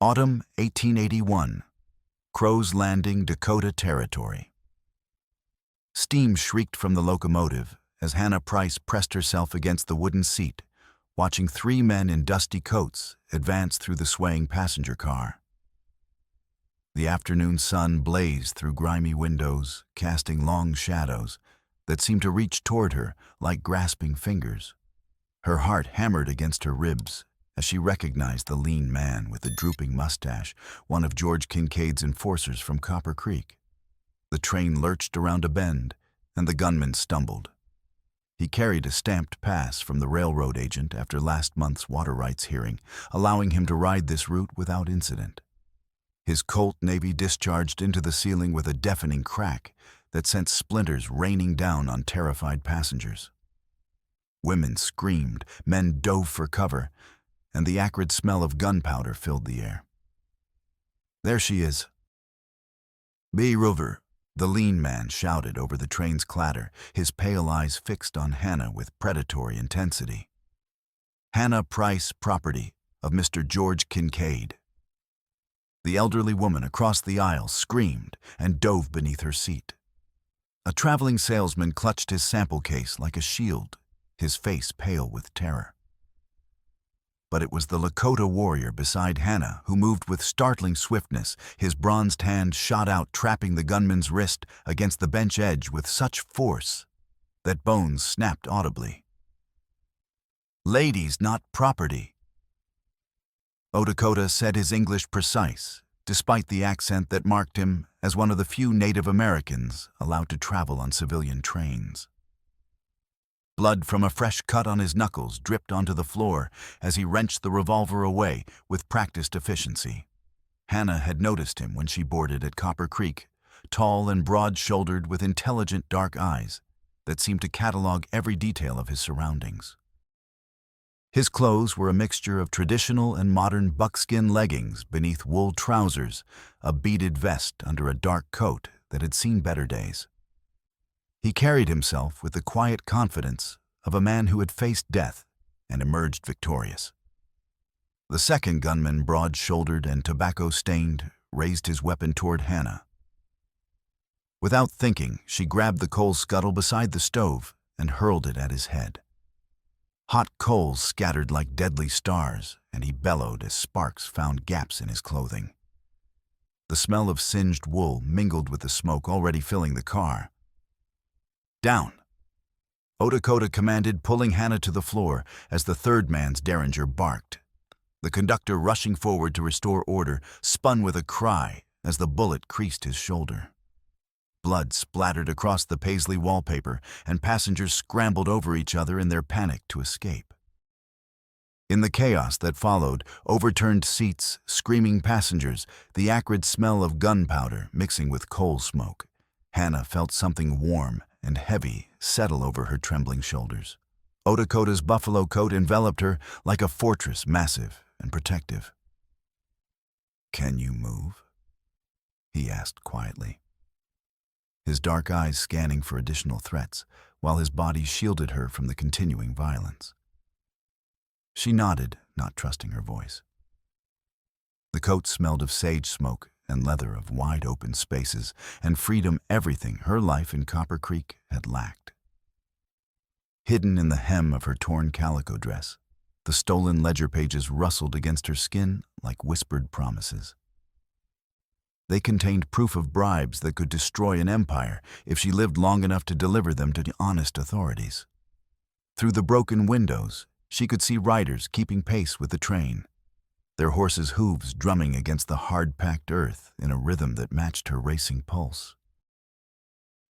Autumn 1881. Crow's Landing, Dakota Territory. Steam shrieked from the locomotive as Hannah Price pressed herself against the wooden seat, watching three men in dusty coats advance through the swaying passenger car. The afternoon sun blazed through grimy windows, casting long shadows that seemed to reach toward her like grasping fingers. Her heart hammered against her ribs as she recognized the lean man with the drooping mustache, one of George Kincaid's enforcers from Copper Creek. The train lurched around a bend, and the gunman stumbled. He carried a stamped pass from the railroad agent after last month's water rights hearing, allowing him to ride this route without incident. His Colt Navy discharged into the ceiling with a deafening crack that sent splinters raining down on terrified passengers. Women screamed, men dove for cover, and the acrid smell of gunpowder filled the air. "There she is." "B. Rover," the lean man shouted over the train's clatter, his pale eyes fixed on Hannah with predatory intensity. "Hannah Price, property of Mr. George Kincaid." The elderly woman across the aisle screamed and dove beneath her seat. A traveling salesman clutched his sample case like a shield, his face pale with terror. But it was the Lakota warrior beside Hannah who moved with startling swiftness, his bronzed hand shot out, trapping the gunman's wrist against the bench edge with such force that bones snapped audibly. "Ladies, not property." Dakota said his English precise, despite the accent that marked him as one of the few Native Americans allowed to travel on civilian trains. Blood from a fresh cut on his knuckles dripped onto the floor as he wrenched the revolver away with practiced efficiency. Hannah had noticed him when she boarded at Copper Creek, tall and broad-shouldered with intelligent dark eyes that seemed to catalog every detail of his surroundings. His clothes were a mixture of traditional and modern buckskin leggings beneath wool trousers, a beaded vest under a dark coat that had seen better days. He carried himself with the quiet confidence of a man who had faced death and emerged victorious. The second gunman, broad-shouldered and tobacco-stained, raised his weapon toward Hannah. Without thinking, she grabbed the coal scuttle beside the stove and hurled it at his head. Hot coals scattered like deadly stars, and he bellowed as sparks found gaps in his clothing. The smell of singed wool mingled with the smoke already filling the car. "Down!" Dakota commanded, pulling Hannah to the floor as the third man's derringer barked. The conductor, rushing forward to restore order, spun with a cry as the bullet creased his shoulder. Blood splattered across the paisley wallpaper, and passengers scrambled over each other in their panic to escape. In the chaos that followed, overturned seats, screaming passengers, the acrid smell of gunpowder mixing with coal smoke, Hannah felt something warm and heavy settle over her trembling shoulders. Dakota's buffalo coat enveloped her like a fortress, massive and protective. "Can you move?" he asked quietly, his dark eyes scanning for additional threats, while his body shielded her from the continuing violence. She nodded, not trusting her voice. The coat smelled of sage smoke and leather, of wide-open spaces, and freedom, everything her life in Copper Creek had lacked. Hidden in the hem of her torn calico dress, the stolen ledger pages rustled against her skin like whispered promises. They contained proof of bribes that could destroy an empire if she lived long enough to deliver them to the honest authorities. Through the broken windows, she could see riders keeping pace with the train, their horses' hooves drumming against the hard-packed earth in a rhythm that matched her racing pulse.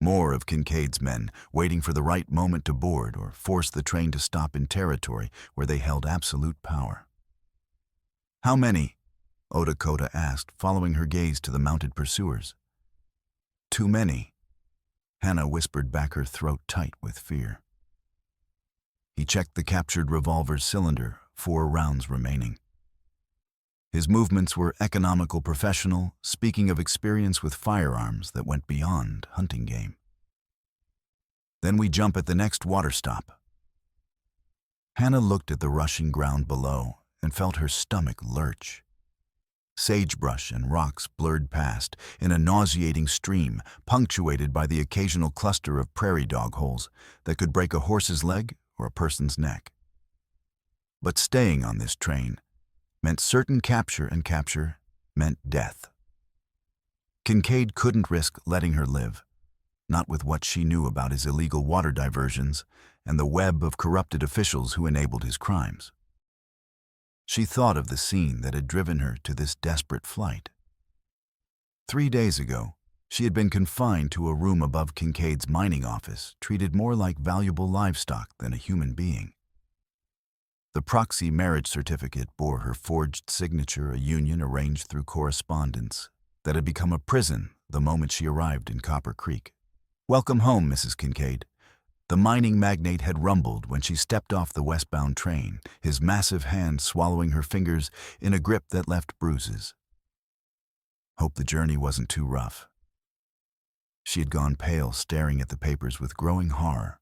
More of Kincaid's men, waiting for the right moment to board or force the train to stop in territory where they held absolute power. "How many?" Dakota asked, following her gaze to the mounted pursuers. "Too many," Hannah whispered back, her throat tight with fear. He checked the captured revolver's cylinder, 4 rounds remaining. His movements were economical, professional, speaking of experience with firearms that went beyond hunting game. "Then we jump at the next water stop." Hannah looked at the rushing ground below and felt her stomach lurch. Sagebrush and rocks blurred past in a nauseating stream, punctuated by the occasional cluster of prairie dog holes that could break a horse's leg or a person's neck. But staying on this train meant certain capture, and capture meant death. Kincaid couldn't risk letting her live, not with what she knew about his illegal water diversions and the web of corrupted officials who enabled his crimes. She thought of the scene that had driven her to this desperate flight. 3 days ago, she had been confined to a room above Kincaid's mining office, treated more like valuable livestock than a human being. The proxy marriage certificate bore her forged signature, a union arranged through correspondence that had become a prison the moment she arrived in Copper Creek. "Welcome home, Mrs. Kincaid." The mining magnate had rumbled when she stepped off the westbound train, his massive hand swallowing her fingers in a grip that left bruises. Hope the journey wasn't too rough. She had gone pale, staring at the papers with growing horror.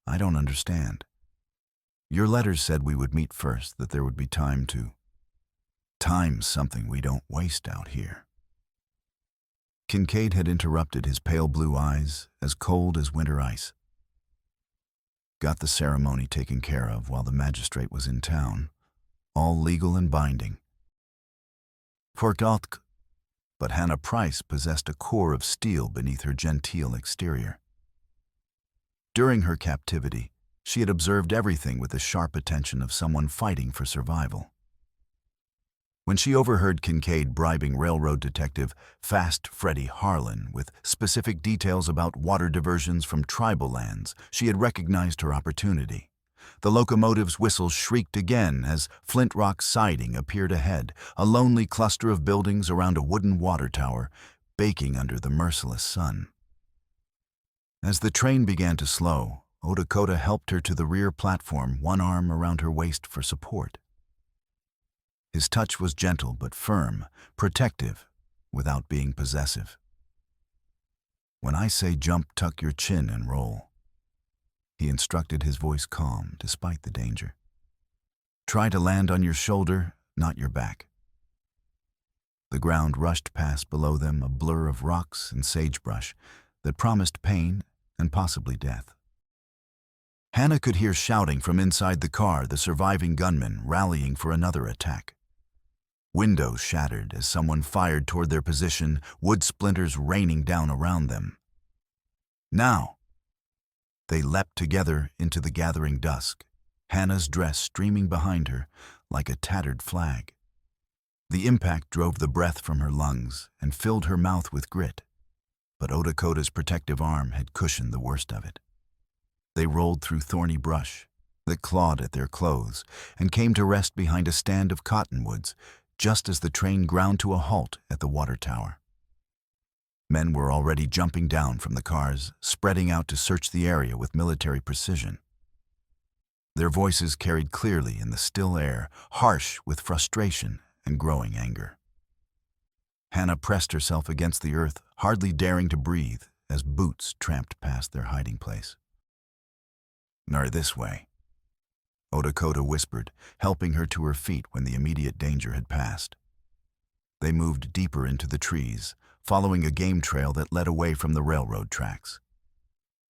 "I don't understand. Your letters said we would meet first, that there would be time to... Time's something we don't waste out here." Kincaid had interrupted, his pale blue eyes as cold as winter ice. "Got the ceremony taken care of while the magistrate was in town, all legal and binding. Fortalt, but Hannah Price possessed a core of steel beneath her genteel exterior. During her captivity, she had observed everything with the sharp attention of someone fighting for survival. When she overheard Kincaid bribing railroad detective Fast Freddie Harlan with specific details about water diversions from tribal lands, she had recognized her opportunity. The locomotive's whistle shrieked again as Flint Rock siding appeared ahead, a lonely cluster of buildings around a wooden water tower, baking under the merciless sun. As the train began to slow, Dakota helped her to the rear platform, one arm around her waist for support. His touch was gentle but firm, protective, without being possessive. "When I say jump, tuck your chin and roll," he instructed, his voice calm despite the danger. "Try to land on your shoulder, not your back." The ground rushed past below them, a blur of rocks and sagebrush that promised pain and possibly death. Hannah could hear shouting from inside the car, the surviving gunmen rallying for another attack. Windows shattered as someone fired toward their position, wood splinters raining down around them. Now! They leapt together into the gathering dusk, Hannah's dress streaming behind her like a tattered flag. The impact drove the breath from her lungs and filled her mouth with grit, but Dakota's protective arm had cushioned the worst of it. They rolled through thorny brush that clawed at their clothes and came to rest behind a stand of cottonwoods, just as the train ground to a halt at the water tower. Men were already jumping down from the cars, spreading out to search the area with military precision. Their voices carried clearly in the still air, harsh with frustration and growing anger. Hannah pressed herself against the earth, hardly daring to breathe, as boots tramped past their hiding place. "Nor this way," Dakota whispered, helping her to her feet when the immediate danger had passed. They moved deeper into the trees, following a game trail that led away from the railroad tracks.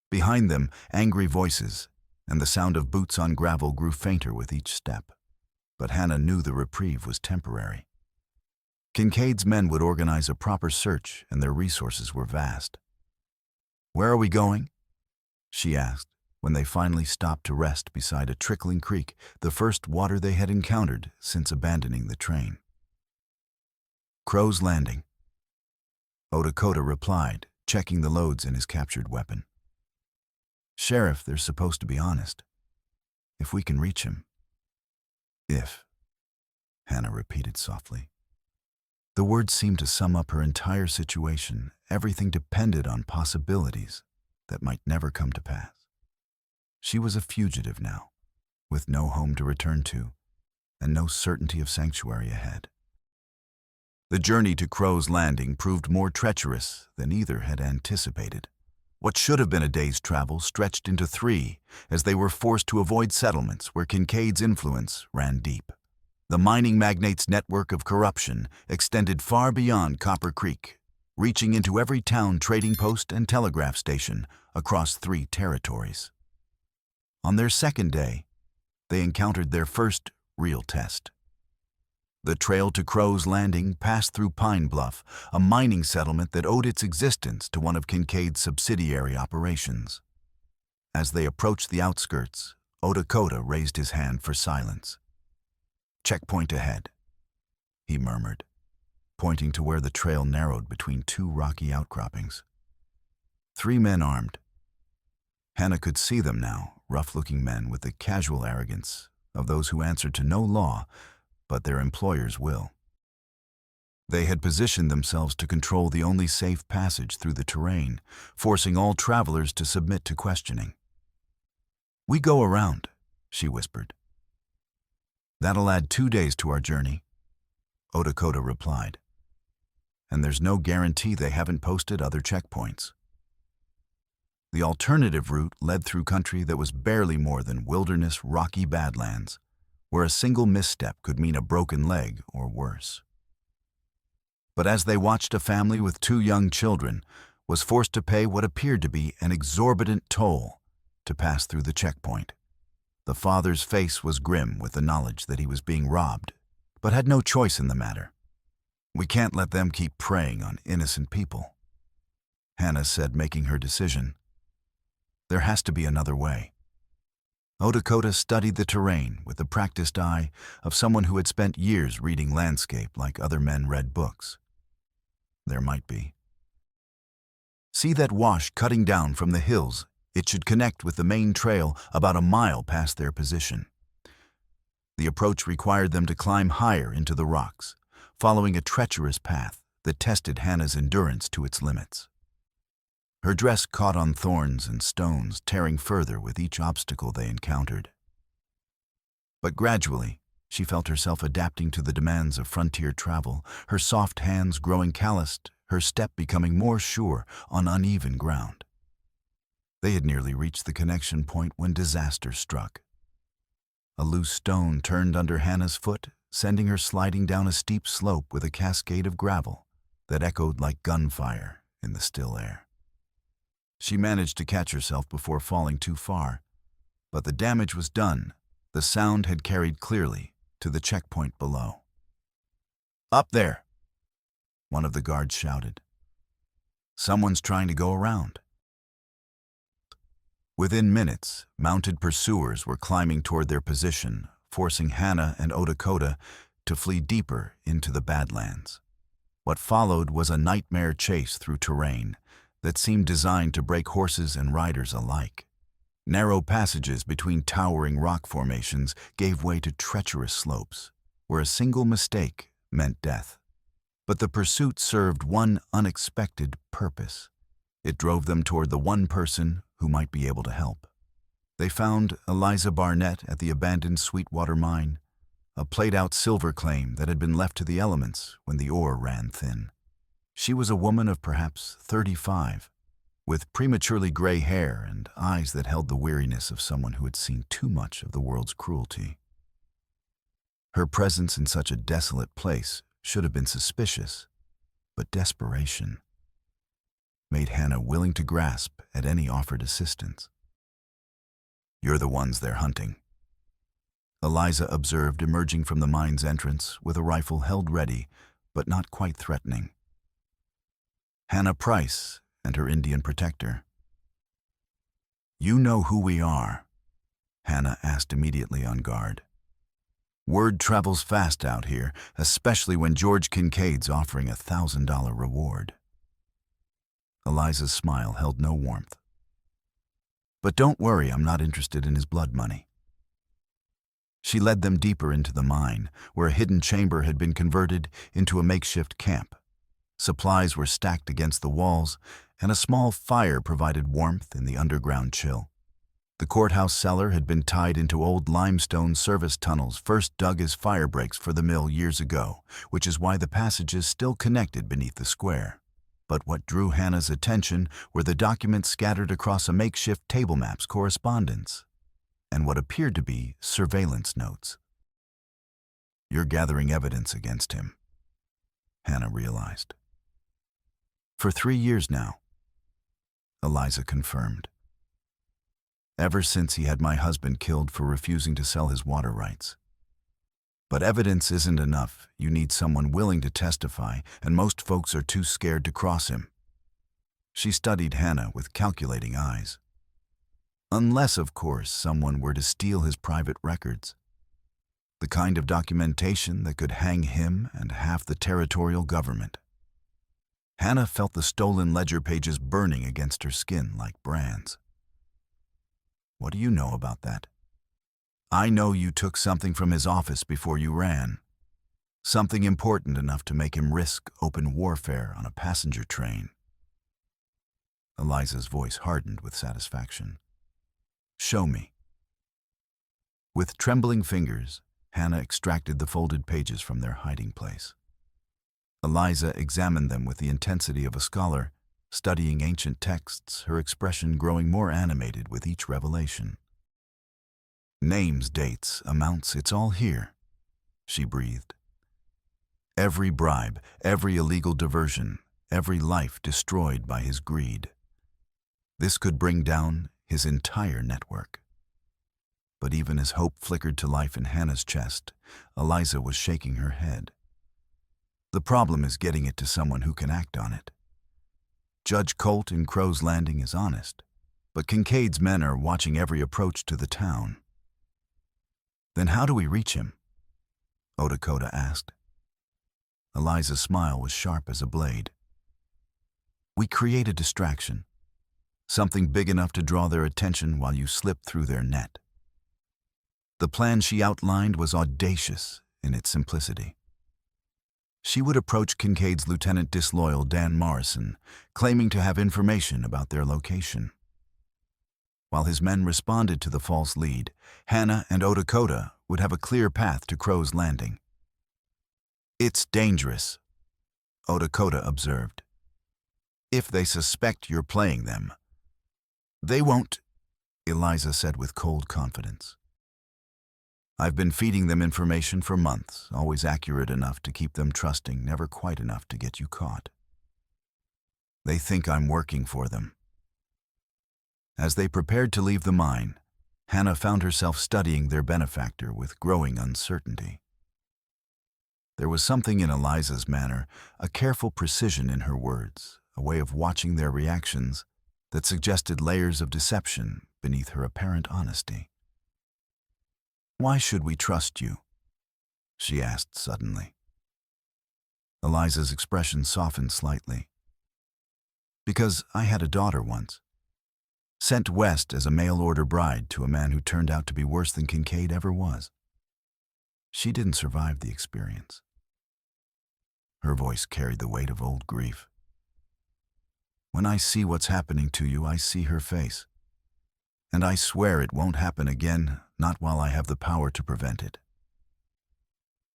Behind them, angry voices and the sound of boots on gravel grew fainter with each step. But Hannah knew the reprieve was temporary. Kincaid's men would organize a proper search, and their resources were vast. "Where are we going?" she asked, when they finally stopped to rest beside a trickling creek, the first water they had encountered since abandoning the train. "Crow's Landing," Dakota replied, checking the loads in his captured weapon. "Sheriff, they're supposed to be honest. If we can reach him." "If," Hannah repeated softly. The words seemed to sum up her entire situation. Everything depended on possibilities that might never come to pass. She was a fugitive now, with no home to return to, and no certainty of sanctuary ahead. The journey to Crow's Landing proved more treacherous than either had anticipated. What should have been a day's travel stretched into 3, as they were forced to avoid settlements where Kincaid's influence ran deep. The mining magnate's network of corruption extended far beyond Copper Creek, reaching into every town, trading post, and telegraph station across 3 territories. On their second day, they encountered their first real test. The trail to Crow's Landing passed through Pine Bluff, a mining settlement that owed its existence to one of Kincaid's subsidiary operations. As they approached the outskirts, Dakota raised his hand for silence. "Checkpoint ahead," he murmured, pointing to where the trail narrowed between 2 rocky outcroppings. 3 men armed. Hannah could see them now, rough-looking men with the casual arrogance of those who answer to no law but their employer's will. They had positioned themselves to control the only safe passage through the terrain, forcing all travelers to submit to questioning. "We go around," she whispered. "That'll add 2 days to our journey," Dakota replied. "And there's no guarantee they haven't posted other checkpoints." The alternative route led through country that was barely more than wilderness, rocky badlands, where a single misstep could mean a broken leg or worse. But as they watched, a family with 2 young children was forced to pay what appeared to be an exorbitant toll to pass through the checkpoint. The father's face was grim with the knowledge that he was being robbed, but had no choice in the matter. "We can't let them keep preying on innocent people," Hannah said, making her decision. "There has to be another way." Dakota studied the terrain with the practiced eye of someone who had spent years reading landscape like other men read books. There might be. "See that wash cutting down from the hills? It should connect with the main trail about a mile past their position." The approach required them to climb higher into the rocks, following a treacherous path that tested Hannah's endurance to its limits. Her dress caught on thorns and stones, tearing further with each obstacle they encountered. But gradually, she felt herself adapting to the demands of frontier travel, her soft hands growing calloused, her step becoming more sure on uneven ground. They had nearly reached the connection point when disaster struck. A loose stone turned under Hannah's foot, sending her sliding down a steep slope with a cascade of gravel that echoed like gunfire in the still air. She managed to catch herself before falling too far, but the damage was done. The sound had carried clearly to the checkpoint below. "Up there!" one of the guards shouted. "Someone's trying to go around." Within minutes, mounted pursuers were climbing toward their position, forcing Hannah and Dakota to flee deeper into the Badlands. What followed was a nightmare chase through terrain that seemed designed to break horses and riders alike. Narrow passages between towering rock formations gave way to treacherous slopes, where a single mistake meant death. But the pursuit served one unexpected purpose. It drove them toward the one person who might be able to help. They found Eliza Barnett at the abandoned Sweetwater mine, a played-out silver claim that had been left to the elements when the ore ran thin. She was a woman of perhaps 35, with prematurely gray hair and eyes that held the weariness of someone who had seen too much of the world's cruelty. Her presence in such a desolate place should have been suspicious, but desperation made Hannah willing to grasp at any offered assistance. "You're the ones they're hunting," Eliza observed, emerging from the mine's entrance with a rifle held ready, but not quite threatening. "Hannah Price and her Indian protector." "You know who we are?" Hannah asked, immediately on guard. "Word travels fast out here, especially when George Kincaid's offering a $1,000 reward." Eliza's smile held no warmth. "But don't worry, I'm not interested in his blood money." She led them deeper into the mine, where a hidden chamber had been converted into a makeshift camp. Supplies were stacked against the walls, and a small fire provided warmth in the underground chill. The courthouse cellar had been tied into old limestone service tunnels first dug as fire breaks for the mill years ago, which is why the passages still connected beneath the square. But what drew Hannah's attention were the documents scattered across a makeshift table map's correspondence, and what appeared to be surveillance notes. You're gathering evidence against him, Hannah realized. For 3 years now, Eliza confirmed. Ever since he had my husband killed for refusing to sell his water rights. But evidence isn't enough. You need someone willing to testify, and most folks are too scared to cross him. She studied Hannah with calculating eyes. Unless, of course, someone were to steal his private records. The kind of documentation that could hang him and half the territorial government. Hannah felt the stolen ledger pages burning against her skin like brands. What do you know about that? I know you took something from his office before you ran. Something important enough to make him risk open warfare on a passenger train. Eliza's voice hardened with satisfaction. Show me. With trembling fingers, Hannah extracted the folded pages from their hiding place. Eliza examined them with the intensity of a scholar, studying ancient texts, her expression growing more animated with each revelation. Names, dates, amounts, it's all here, she breathed. Every bribe, every illegal diversion, every life destroyed by his greed. This could bring down his entire network. But even as hope flickered to life in Hannah's chest, Eliza was shaking her head. The problem is getting it to someone who can act on it. Judge Colt in Crow's Landing is honest, but Kincaid's men are watching every approach to the town. Then how do we reach him? Dakota asked. Eliza's smile was sharp as a blade. We create a distraction, something big enough to draw their attention while you slip through their net. The plan she outlined was audacious in its simplicity. She would approach Kincaid's lieutenant disloyal Dan Morrison, claiming to have information about their location. While his men responded to the false lead, Hannah and Dakota would have a clear path to Crow's Landing. It's dangerous, Dakota observed. If they suspect you're playing them. They won't, Eliza said with cold confidence. I've been feeding them information for months, always accurate enough to keep them trusting, never quite enough to get you caught. They think I'm working for them. As they prepared to leave the mine, Hannah found herself studying their benefactor with growing uncertainty. There was something in Eliza's manner, a careful precision in her words, a way of watching their reactions that suggested layers of deception beneath her apparent honesty. Why should we trust you? She asked suddenly. Eliza's expression softened slightly. Because I had a daughter once. Sent west as a mail-order bride to a man who turned out to be worse than Kincaid ever was. She didn't survive the experience. Her voice carried the weight of old grief. When I see what's happening to you, I see her face. And I swear it won't happen again, not while I have the power to prevent it.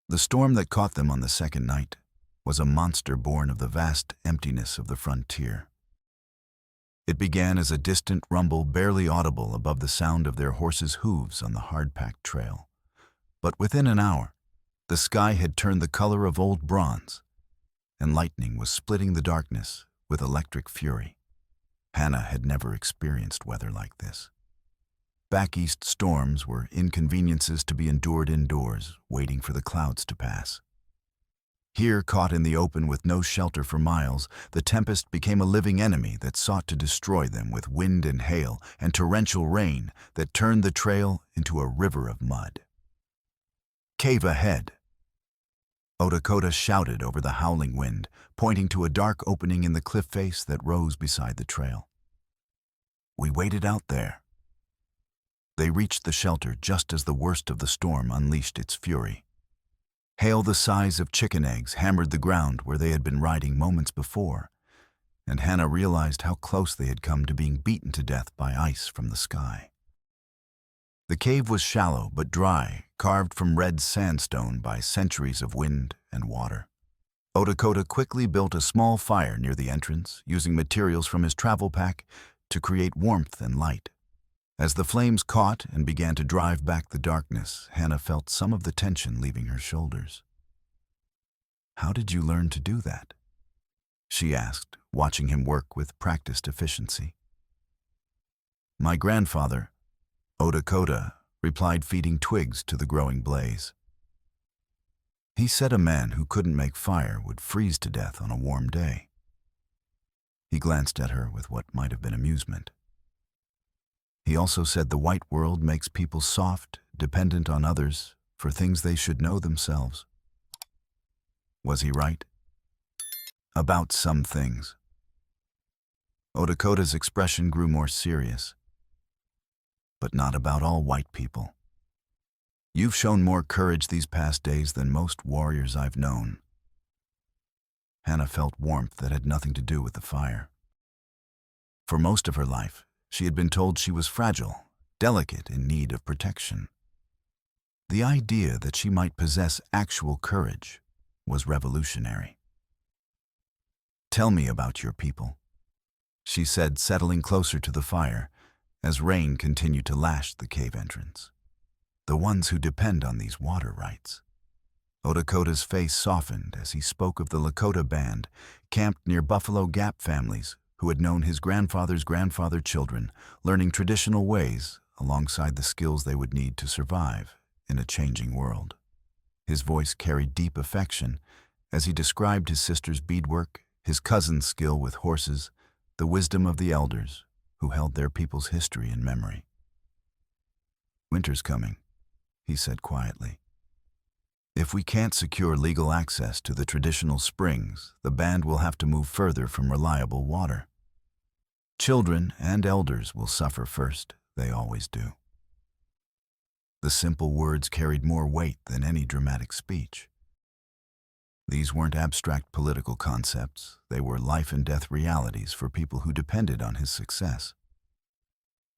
The storm that caught them on the second night was a monster born of the vast emptiness of the frontier. It began as a distant rumble barely audible above the sound of their horses' hooves on the hard-packed trail. But within an hour, the sky had turned the color of old bronze, and lightning was splitting the darkness with electric fury. Hannah had never experienced weather like this. Back east storms were inconveniences to be endured indoors, waiting for the clouds to pass. Here, caught in the open with no shelter for miles, the tempest became a living enemy that sought to destroy them with wind and hail and torrential rain that turned the trail into a river of mud. Cave ahead! Dakota shouted over the howling wind, pointing to a dark opening in the cliff face that rose beside the trail. We waited out there. They reached the shelter just as the worst of the storm unleashed its fury. Hail the size of chicken eggs hammered the ground where they had been riding moments before, and Hannah realized how close they had come to being beaten to death by ice from the sky. The cave was shallow but dry, carved from red sandstone by centuries of wind and water. Dakota quickly built a small fire near the entrance, using materials from his travel pack to create warmth and light. As the flames caught and began to drive back the darkness, Hannah felt some of the tension leaving her shoulders. "How did you learn to do that?" she asked, watching him work with practiced efficiency. "My grandfather, Dakota," replied, feeding twigs to the growing blaze. "He said a man who couldn't make fire would freeze to death on a warm day." He glanced at her with what might have been amusement. "He also said the white world makes people soft, dependent on others for things they should know themselves." Was he right? About some things. Dakota's expression grew more serious. "But not about all white people. You've shown more courage these past days than most warriors I've known." Hannah felt warmth that had nothing to do with the fire. For most of her life, she had been told she was fragile, delicate, in need of protection. The idea that she might possess actual courage was revolutionary. "Tell me about your people," she said, settling closer to the fire as rain continued to lash the cave entrance. "The ones who depend on these water rights." Dakota's face softened as he spoke of the Lakota band camped near Buffalo Gap families who had known his grandfather's grandfather children, learning traditional ways alongside the skills they would need to survive in a changing world. His voice carried deep affection as he described his sister's beadwork, his cousin's skill with horses, the wisdom of the elders who held their people's history in memory. "Winter's coming," he said quietly. "If we can't secure legal access to the traditional springs, the band will have to move further from reliable water. Children and elders will suffer first, they always do." The simple words carried more weight than any dramatic speech. These weren't abstract political concepts, they were life-and-death realities for people who depended on his success.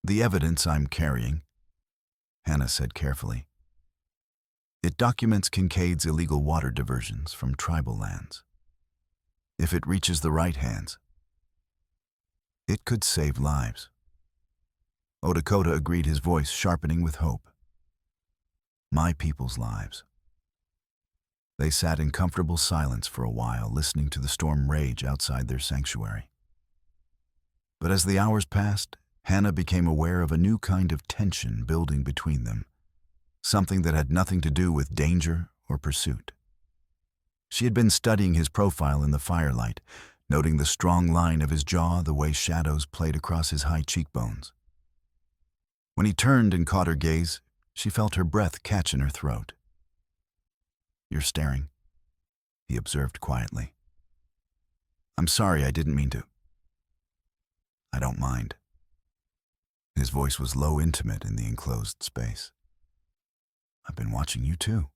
"The evidence I'm carrying," Hannah said carefully, "it documents Kincaid's illegal water diversions from tribal lands. If it reaches the right hands, it could save lives." Dakota agreed, his voice sharpening with hope. "My people's lives." They sat in comfortable silence for a while, listening to the storm rage outside their sanctuary. But as the hours passed, Hannah became aware of a new kind of tension building between them, something that had nothing to do with danger or pursuit. She had been studying his profile in the firelight, noting the strong line of his jaw, the way shadows played across his high cheekbones. When he turned and caught her gaze, she felt her breath catch in her throat. "You're staring," he observed quietly. "I'm sorry, I didn't mean to." "I don't mind." His voice was low, intimate in the enclosed space. "I've been watching you too."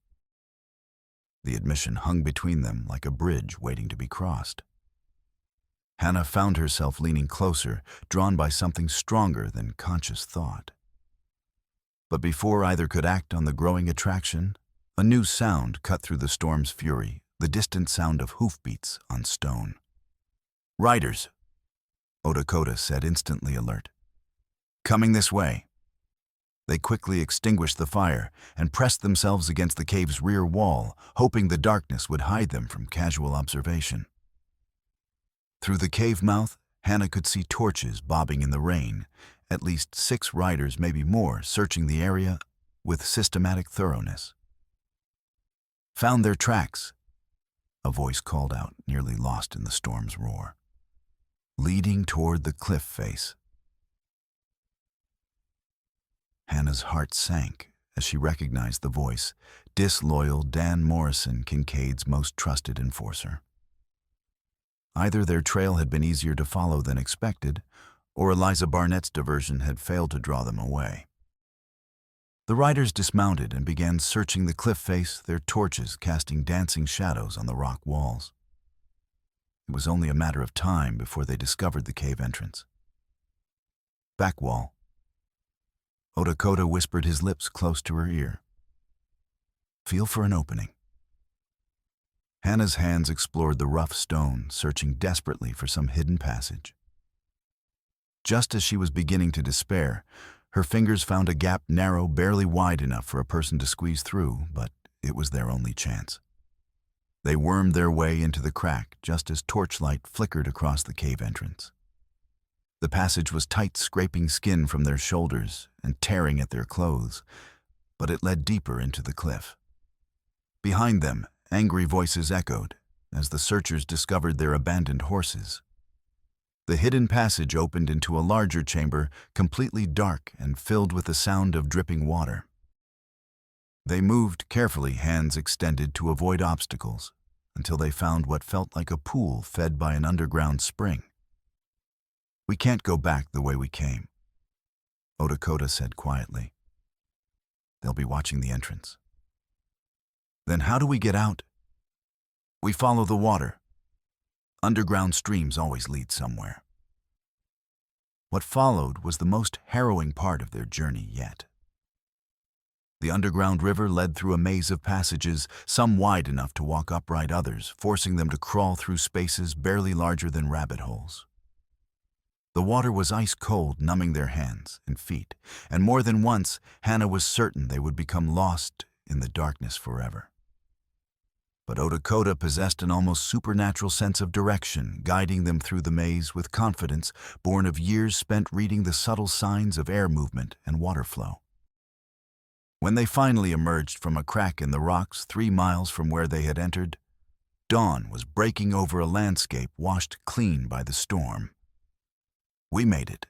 The admission hung between them like a bridge waiting to be crossed. Hannah found herself leaning closer, drawn by something stronger than conscious thought. But before either could act on the growing attraction, a new sound cut through the storm's fury, the distant sound of hoofbeats on stone. "Riders," Dakota said, instantly alert. "Coming this way." They quickly extinguished the fire and pressed themselves against the cave's rear wall, hoping the darkness would hide them from casual observation. Through the cave mouth, Hannah could see torches bobbing in the rain, at least 6 riders, maybe more, searching the area with systematic thoroughness. "Found their tracks," a voice called out, nearly lost in the storm's roar. "Leading toward the cliff face." Hannah's heart sank as she recognized the voice, disloyal Dan Morrison, Kincaid's most trusted enforcer. Either their trail had been easier to follow than expected, or Eliza Barnett's diversion had failed to draw them away. The riders dismounted and began searching the cliff face, their torches casting dancing shadows on the rock walls. It was only a matter of time before they discovered the cave entrance. "Back wall." Dakota whispered, his lips close to her ear. "Feel for an opening." Hannah's hands explored the rough stone, searching desperately for some hidden passage. Just as she was beginning to despair, Her fingers found a gap narrow, barely wide enough for a person to squeeze through, but it was their only chance. They wormed their way into the crack just as torchlight flickered across the cave entrance. The passage was tight, scraping skin from their shoulders and tearing at their clothes, but it led deeper into the cliff. Behind them, angry voices echoed as the searchers discovered their abandoned horses. The hidden passage opened into a larger chamber, completely dark and filled with the sound of dripping water. They moved carefully, hands extended to avoid obstacles, until they found what felt like a pool fed by an underground spring. "We can't go back the way we came," Dakota said quietly. "They'll be watching the entrance." "Then how do we get out?" "We follow the water. Underground streams always lead somewhere." What followed was the most harrowing part of their journey yet. The underground river led through a maze of passages, some wide enough to walk upright, others forcing them to crawl through spaces barely larger than rabbit holes. The water was ice cold, numbing their hands and feet, and more than once, Hannah was certain they would become lost in the darkness forever. But Dakota possessed an almost supernatural sense of direction, guiding them through the maze with confidence born of years spent reading the subtle signs of air movement and water flow. When they finally emerged from a crack in the rocks 3 miles from where they had entered, dawn was breaking over a landscape washed clean by the storm. "We made it,"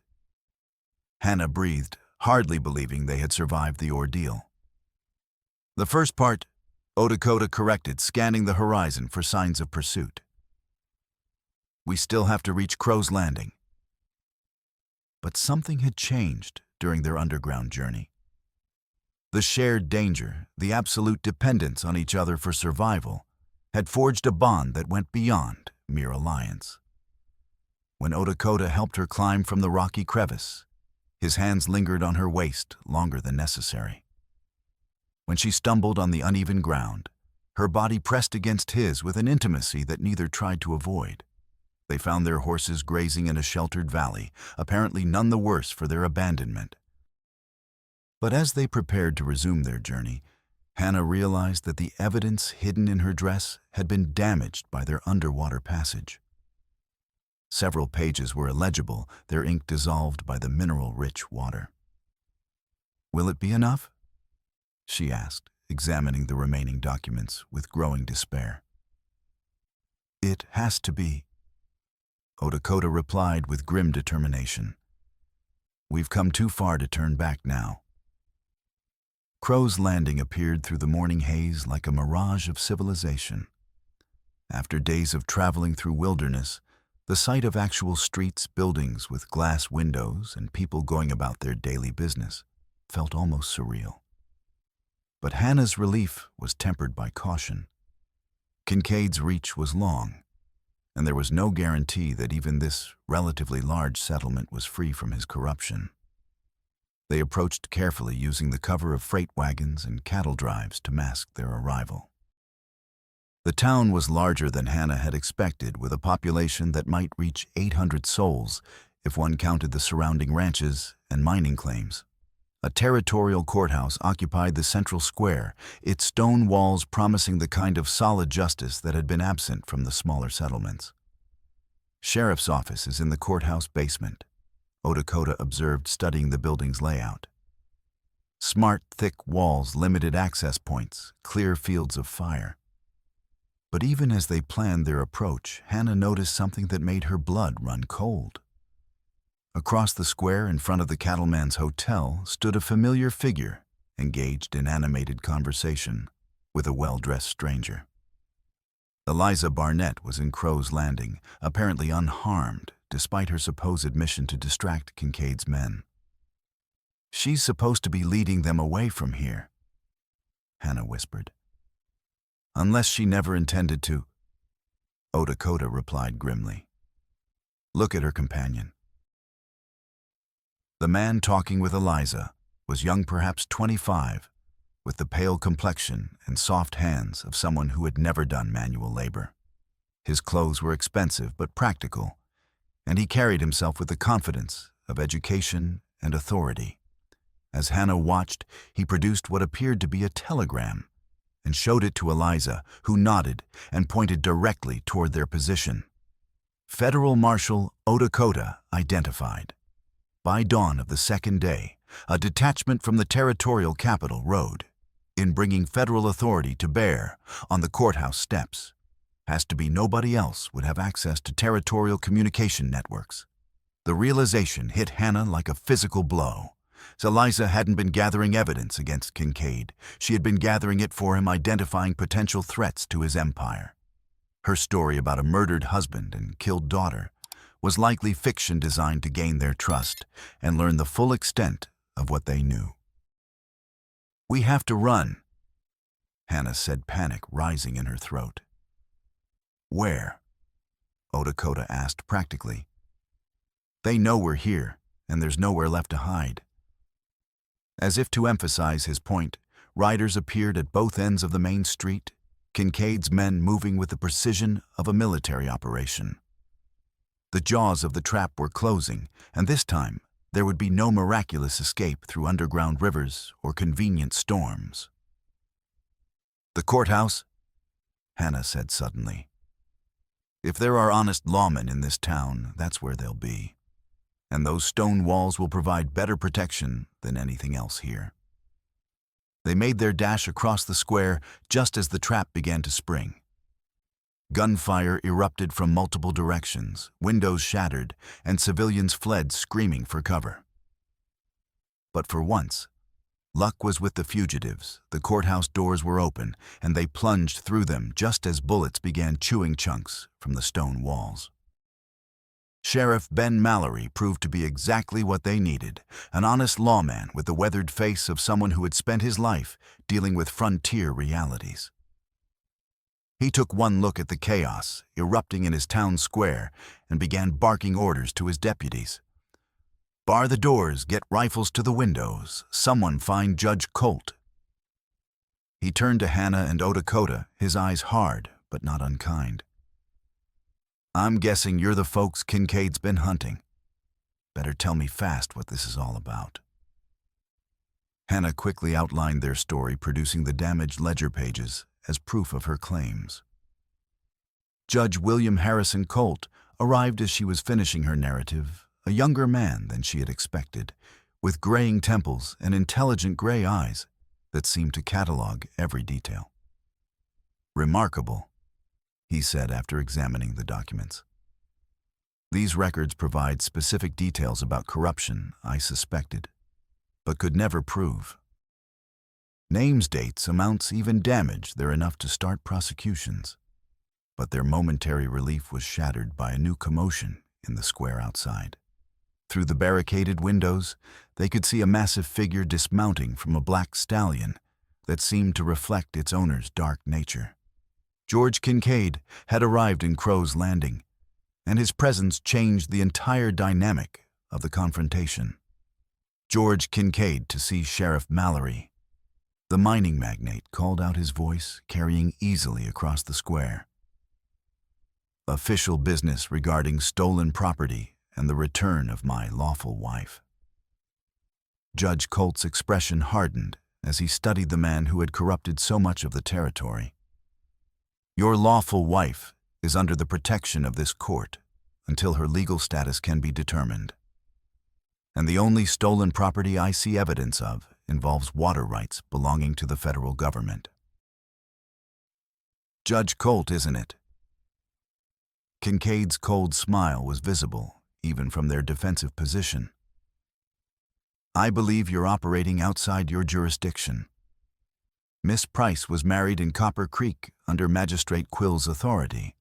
Hannah breathed, hardly believing they had survived the ordeal. "The first part," Dakota corrected, scanning the horizon for signs of pursuit. "We still have to reach Crow's Landing." But something had changed during their underground journey. The shared danger, the absolute dependence on each other for survival, had forged a bond that went beyond mere alliance. When Dakota helped her climb from the rocky crevice, his hands lingered on her waist longer than necessary. When she stumbled on the uneven ground, her body pressed against his with an intimacy that neither tried to avoid. They found their horses grazing in a sheltered valley, apparently none the worse for their abandonment. But as they prepared to resume their journey, Hannah realized that the evidence hidden in her dress had been damaged by their underwater passage. Several pages were illegible, their ink dissolved by the mineral-rich water. "Will it be enough?" she asked, examining the remaining documents with growing despair. "It has to be," Dakota replied with grim determination. "We've come too far to turn back now." Crow's Landing appeared through the morning haze like a mirage of civilization. After days of traveling through wilderness, the sight of actual streets, buildings with glass windows, and people going about their daily business felt almost surreal. But Hannah's relief was tempered by caution. Kincaid's reach was long, and there was no guarantee that even this relatively large settlement was free from his corruption. They approached carefully, using the cover of freight wagons and cattle drives to mask their arrival. The town was larger than Hannah had expected, with a population that might reach 800 souls if one counted the surrounding ranches and mining claims. A territorial courthouse occupied the central square, its stone walls promising the kind of solid justice that had been absent from the smaller settlements. "Sheriff's office is in the courthouse basement," Dakota observed, studying the building's layout. Smart, thick walls, limited access points, clear fields of fire. But even as they planned their approach, Hannah noticed something that made her blood run cold. Across the square in front of the cattleman's hotel stood a familiar figure, engaged in animated conversation with a well-dressed stranger. Eliza Barnett was in Crow's Landing, apparently unharmed, despite her supposed mission to distract Kincaid's men. "She's supposed to be leading them away from here," Hannah whispered. "Unless she never intended to," Dakota replied grimly. "Look at her companion." The man talking with Eliza was young, perhaps 25, with the pale complexion and soft hands of someone who had never done manual labor. His clothes were expensive but practical, and he carried himself with the confidence of education and authority. As Hannah watched, he produced what appeared to be a telegram and showed it to Eliza, who nodded and pointed directly toward their position. Federal Marshal Dakota identified. By dawn of the second day, a detachment from the territorial capital rode in, bringing federal authority to bear on the courthouse steps. Has to be nobody else would have access to territorial communication networks. The realization hit Hannah like a physical blow. Eliza hadn't been gathering evidence against Kincaid. She had been gathering it for him, identifying potential threats to his empire. Her story about a murdered husband and killed daughter was likely fiction designed to gain their trust and learn the full extent of what they knew. "We have to run," Hannah said, panic rising in her throat. "Where?" Dakota asked practically. "They know we're here, and there's nowhere left to hide." As if to emphasize his point, riders appeared at both ends of the main street, Kincaid's men moving with the precision of a military operation. The jaws of the trap were closing, and this time there would be no miraculous escape through underground rivers or convenient storms. "The courthouse?" Hannah said suddenly. "If there are honest lawmen in this town, that's where they'll be. And those stone walls will provide better protection than anything else here." They made their dash across the square just as the trap began to spring. Gunfire erupted from multiple directions, windows shattered, and civilians fled screaming for cover. But for once, luck was with the fugitives. The courthouse doors were open, and they plunged through them just as bullets began chewing chunks from the stone walls. Sheriff Ben Mallory proved to be exactly what they needed, an honest lawman with the weathered face of someone who had spent his life dealing with frontier realities. He took one look at the chaos erupting in his town square and began barking orders to his deputies. "Bar the doors, get rifles to the windows, someone find Judge Colt." He turned to Hannah and Dakota, his eyes hard but not unkind. "I'm guessing you're the folks Kincaid's been hunting. Better tell me fast what this is all about." Hannah quickly outlined their story, producing the damaged ledger pages as proof of her claims. Judge William Harrison Colt arrived as she was finishing her narrative, a younger man than she had expected, with graying temples and intelligent gray eyes that seemed to catalog every detail. "Remarkable," he said after examining the documents. "These records provide specific details about corruption I suspected, but could never prove. Names, dates, amounts, even damage, they're enough to start prosecutions. But their momentary relief was shattered by a new commotion in the square outside. Through the barricaded windows, they could see a massive figure dismounting from a black stallion that seemed to reflect its owner's dark nature. George Kincaid had arrived in Crow's Landing, and his presence changed the entire dynamic of the confrontation. George Kincaid to see Sheriff Mallory. The mining magnate called out, his voice carrying easily across the square. "Official business regarding stolen property and the return of my lawful wife." Judge Colt's expression hardened as he studied the man who had corrupted so much of the territory. "Your lawful wife is under the protection of this court until her legal status can be determined. And the only stolen property I see evidence of involves water rights belonging to the federal government." "Judge Colt, isn't it?" Kincaid's cold smile was visible, even from their defensive position. "I believe you're operating outside your jurisdiction. Miss Price was married in Copper Creek under Magistrate Quill's authority.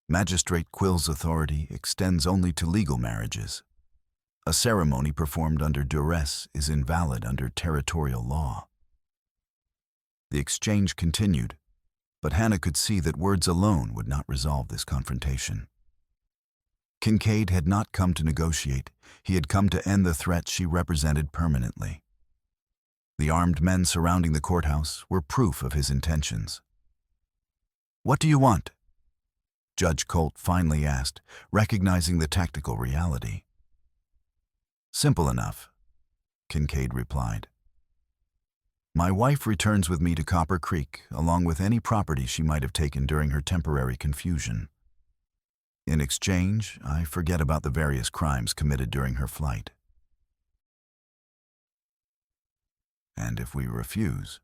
Magistrate Quill's authority extends only to legal marriages. A ceremony performed under duress is invalid under territorial law." The exchange continued, but Hannah could see that words alone would not resolve this confrontation. Kincaid had not come to negotiate. He had come to end the threat she represented permanently. The armed men surrounding the courthouse were proof of his intentions. "What do you want?" Judge Colt finally asked, recognizing the tactical reality. "Simple enough." Kincaid replied. My wife returns with me to Copper Creek, along with any property she might have taken during her temporary confusion. In exchange, I forget about the various crimes committed during her flight. And if we refuse?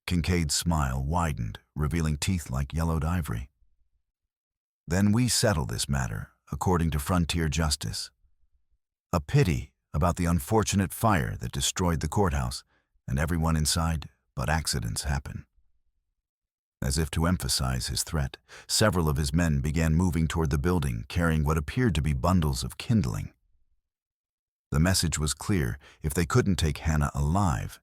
Kincaid's smile widened, revealing teeth like yellowed ivory. Then we settle this matter, according to frontier justice. A pity about the unfortunate fire that destroyed the courthouse and everyone inside, but accidents happen. As if to emphasize his threat, several of his men began moving toward the building, carrying what appeared to be bundles of kindling. The message was clear: if they couldn't take Hannah alive,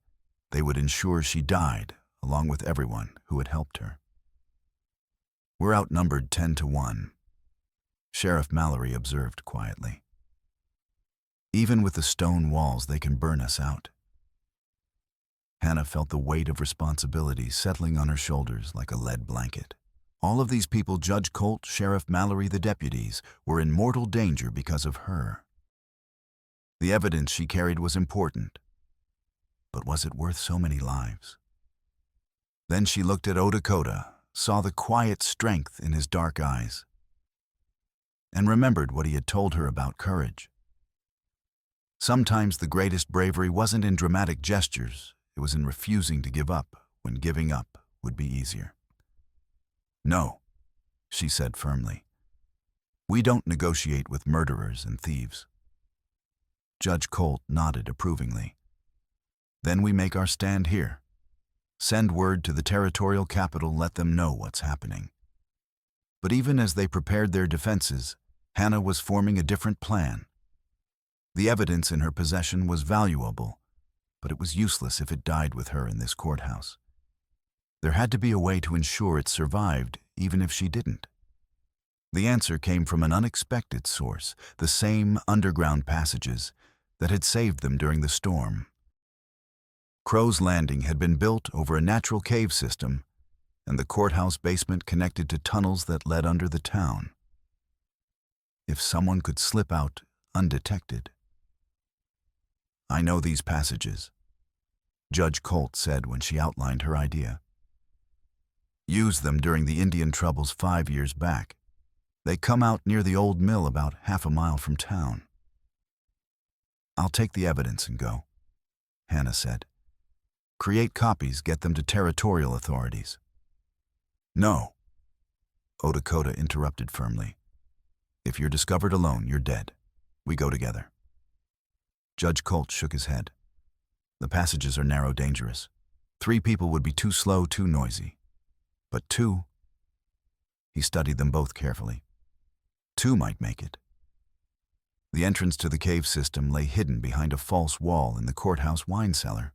they would ensure she died, along with everyone who had helped her. We're outnumbered 10-1, Sheriff Mallory observed quietly. Even with the stone walls, they can burn us out. Hannah felt the weight of responsibility settling on her shoulders like a lead blanket. All of these people, Judge Colt, Sheriff Mallory, the deputies, were in mortal danger because of her. The evidence she carried was important, but was it worth so many lives? Then she looked at Dakota, saw the quiet strength in his dark eyes, and remembered what he had told her about courage. Sometimes the greatest bravery wasn't in dramatic gestures, it was in refusing to give up when giving up would be easier. No, she said firmly. We don't negotiate with murderers and thieves. Judge Colt nodded approvingly. Then we make our stand here. Send word to the territorial capital, let them know what's happening. But even as they prepared their defenses, Hannah was forming a different plan. The evidence in her possession was valuable, but it was useless if it died with her in this courthouse. There had to be a way to ensure it survived, even if she didn't. The answer came from an unexpected source, the same underground passages that had saved them during the storm. Crow's Landing had been built over a natural cave system, and the courthouse basement connected to tunnels that led under the town. If someone could slip out undetected. I know these passages, Judge Colt said when she outlined her idea. Used them during the Indian troubles 5 years back. They come out near the old mill about half a mile from town. I'll take the evidence and go, Hannah said. Create copies, get them to territorial authorities. No, Dakota interrupted firmly. If you're discovered alone, you're dead. We go together. Judge Colt shook his head. The passages are narrow, dangerous. 3 people would be too slow, too noisy. But 2, he studied them both carefully. 2 might make it. The entrance to the cave system lay hidden behind a false wall in the courthouse wine cellar.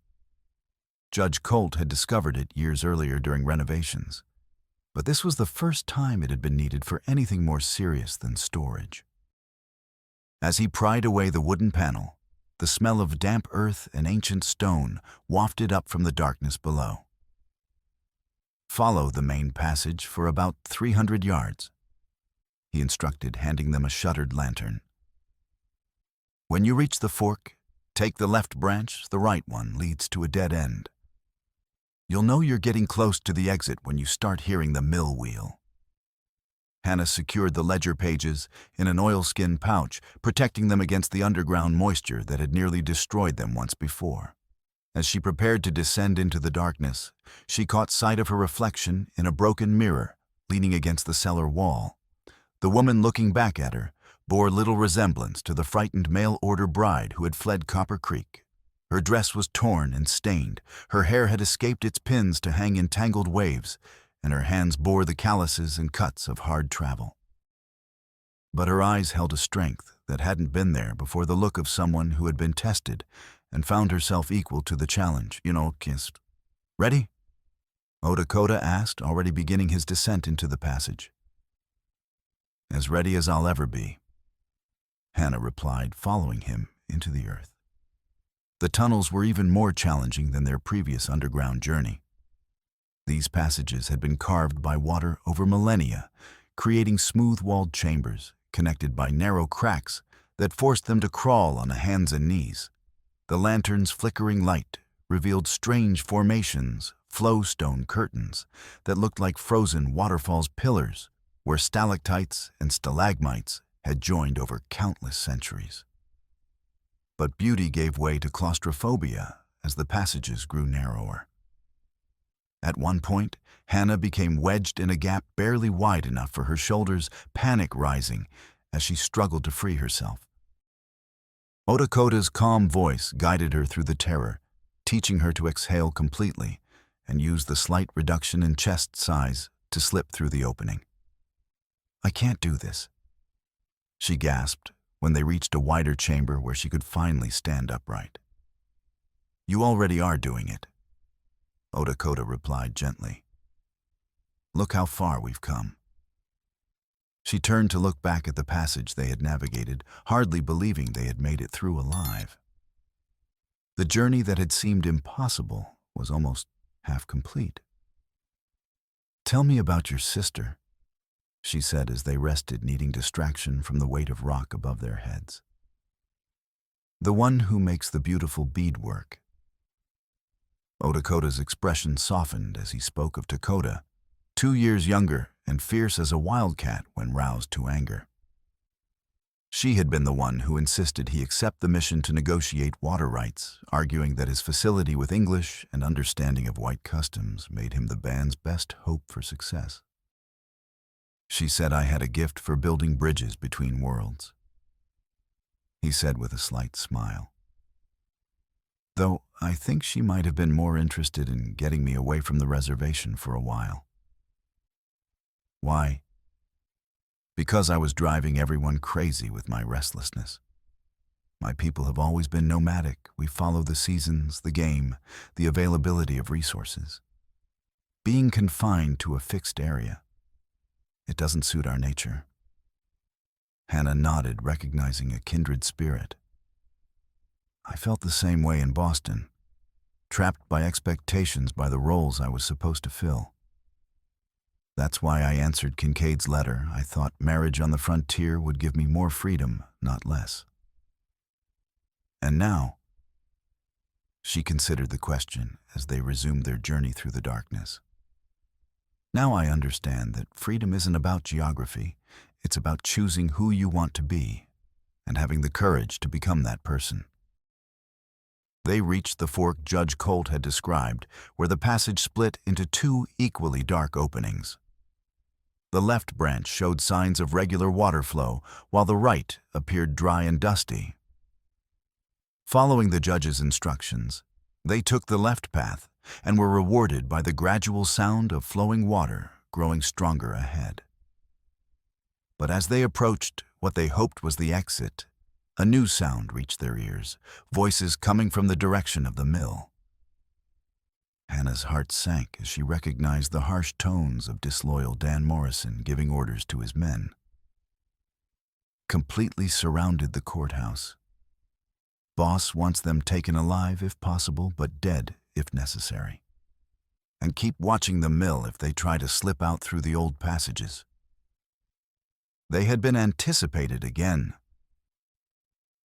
Judge Colt had discovered it years earlier during renovations, but this was the first time it had been needed for anything more serious than storage. As he pried away the wooden panel, the smell of damp earth and ancient stone wafted up from the darkness below. Follow the main passage for about 300 yards, he instructed, handing them a shuttered lantern. When you reach the fork, take the left branch, the right one leads to a dead end. You'll know you're getting close to the exit when you start hearing the mill wheel. Hannah secured the ledger pages in an oilskin pouch, protecting them against the underground moisture that had nearly destroyed them once before. As she prepared to descend into the darkness, she caught sight of her reflection in a broken mirror leaning against the cellar wall. The woman looking back at her bore little resemblance to the frightened mail-order bride who had fled Copper Creek. Her dress was torn and stained, her hair had escaped its pins to hang in tangled waves, and her hands bore the calluses and cuts of hard travel. But her eyes held a strength that hadn't been there before, the look of someone who had been tested and found herself equal to the challenge. Kissed. Ready? Dakota asked, already beginning his descent into the passage. As ready as I'll ever be, Hannah replied, following him into the earth. The tunnels were even more challenging than their previous underground journey. These passages had been carved by water over millennia, creating smooth-walled chambers connected by narrow cracks that forced them to crawl on hands and knees. The lantern's flickering light revealed strange formations, flowstone curtains that looked like frozen waterfalls pillars where stalactites and stalagmites had joined over countless centuries. But beauty gave way to claustrophobia as the passages grew narrower. At one point, Hannah became wedged in a gap barely wide enough for her shoulders, panic rising as she struggled to free herself. Dakota's calm voice guided her through the terror, teaching her to exhale completely and use the slight reduction in chest size to slip through the opening. "I can't do this," she gasped when they reached a wider chamber where she could finally stand upright. "You already are doing it," Dakota replied gently. "Look how far we've come." She turned to look back at the passage they had navigated, hardly believing they had made it through alive. The journey that had seemed impossible was almost half complete. "Tell me about your sister," she said as they rested, needing distraction from the weight of rock above their heads. "The one who makes the beautiful beadwork." Dakota's expression softened as he spoke of Dakota, 2 years younger and fierce as a wildcat when roused to anger. She had been the one who insisted he accept the mission to negotiate water rights, arguing that his facility with English and understanding of white customs made him the band's best hope for success. "She said I had a gift for building bridges between worlds," he said with a slight smile. "Though I think she might have been more interested in getting me away from the reservation for a while." "Why?" "Because I was driving everyone crazy with my restlessness. My people have always been nomadic. We follow the seasons, the game, the availability of resources. Being confined to a fixed area, it doesn't suit our nature." Hannah nodded, recognizing a kindred spirit. "I felt the same way in Boston, trapped by expectations by the roles I was supposed to fill. That's why I answered Kincaid's letter. I thought marriage on the frontier would give me more freedom, not less." "And now?" She considered the question as they resumed their journey through the darkness. "Now I understand that freedom isn't about geography. It's about choosing who you want to be and having the courage to become that person." They reached the fork Judge Colt had described, where the passage split into 2 equally dark openings. The left branch showed signs of regular water flow, while the right appeared dry and dusty. Following the judge's instructions, they took the left path and were rewarded by the gradual sound of flowing water growing stronger ahead. But as they approached what they hoped was the exit, a new sound reached their ears, voices coming from the direction of the mill. Hannah's heart sank as she recognized the harsh tones of disloyal Dan Morrison giving orders to his men. "Completely surrounded the courthouse. Boss wants them taken alive if possible, but dead if necessary. And keep watching the mill if they try to slip out through the old passages." They had been anticipated again.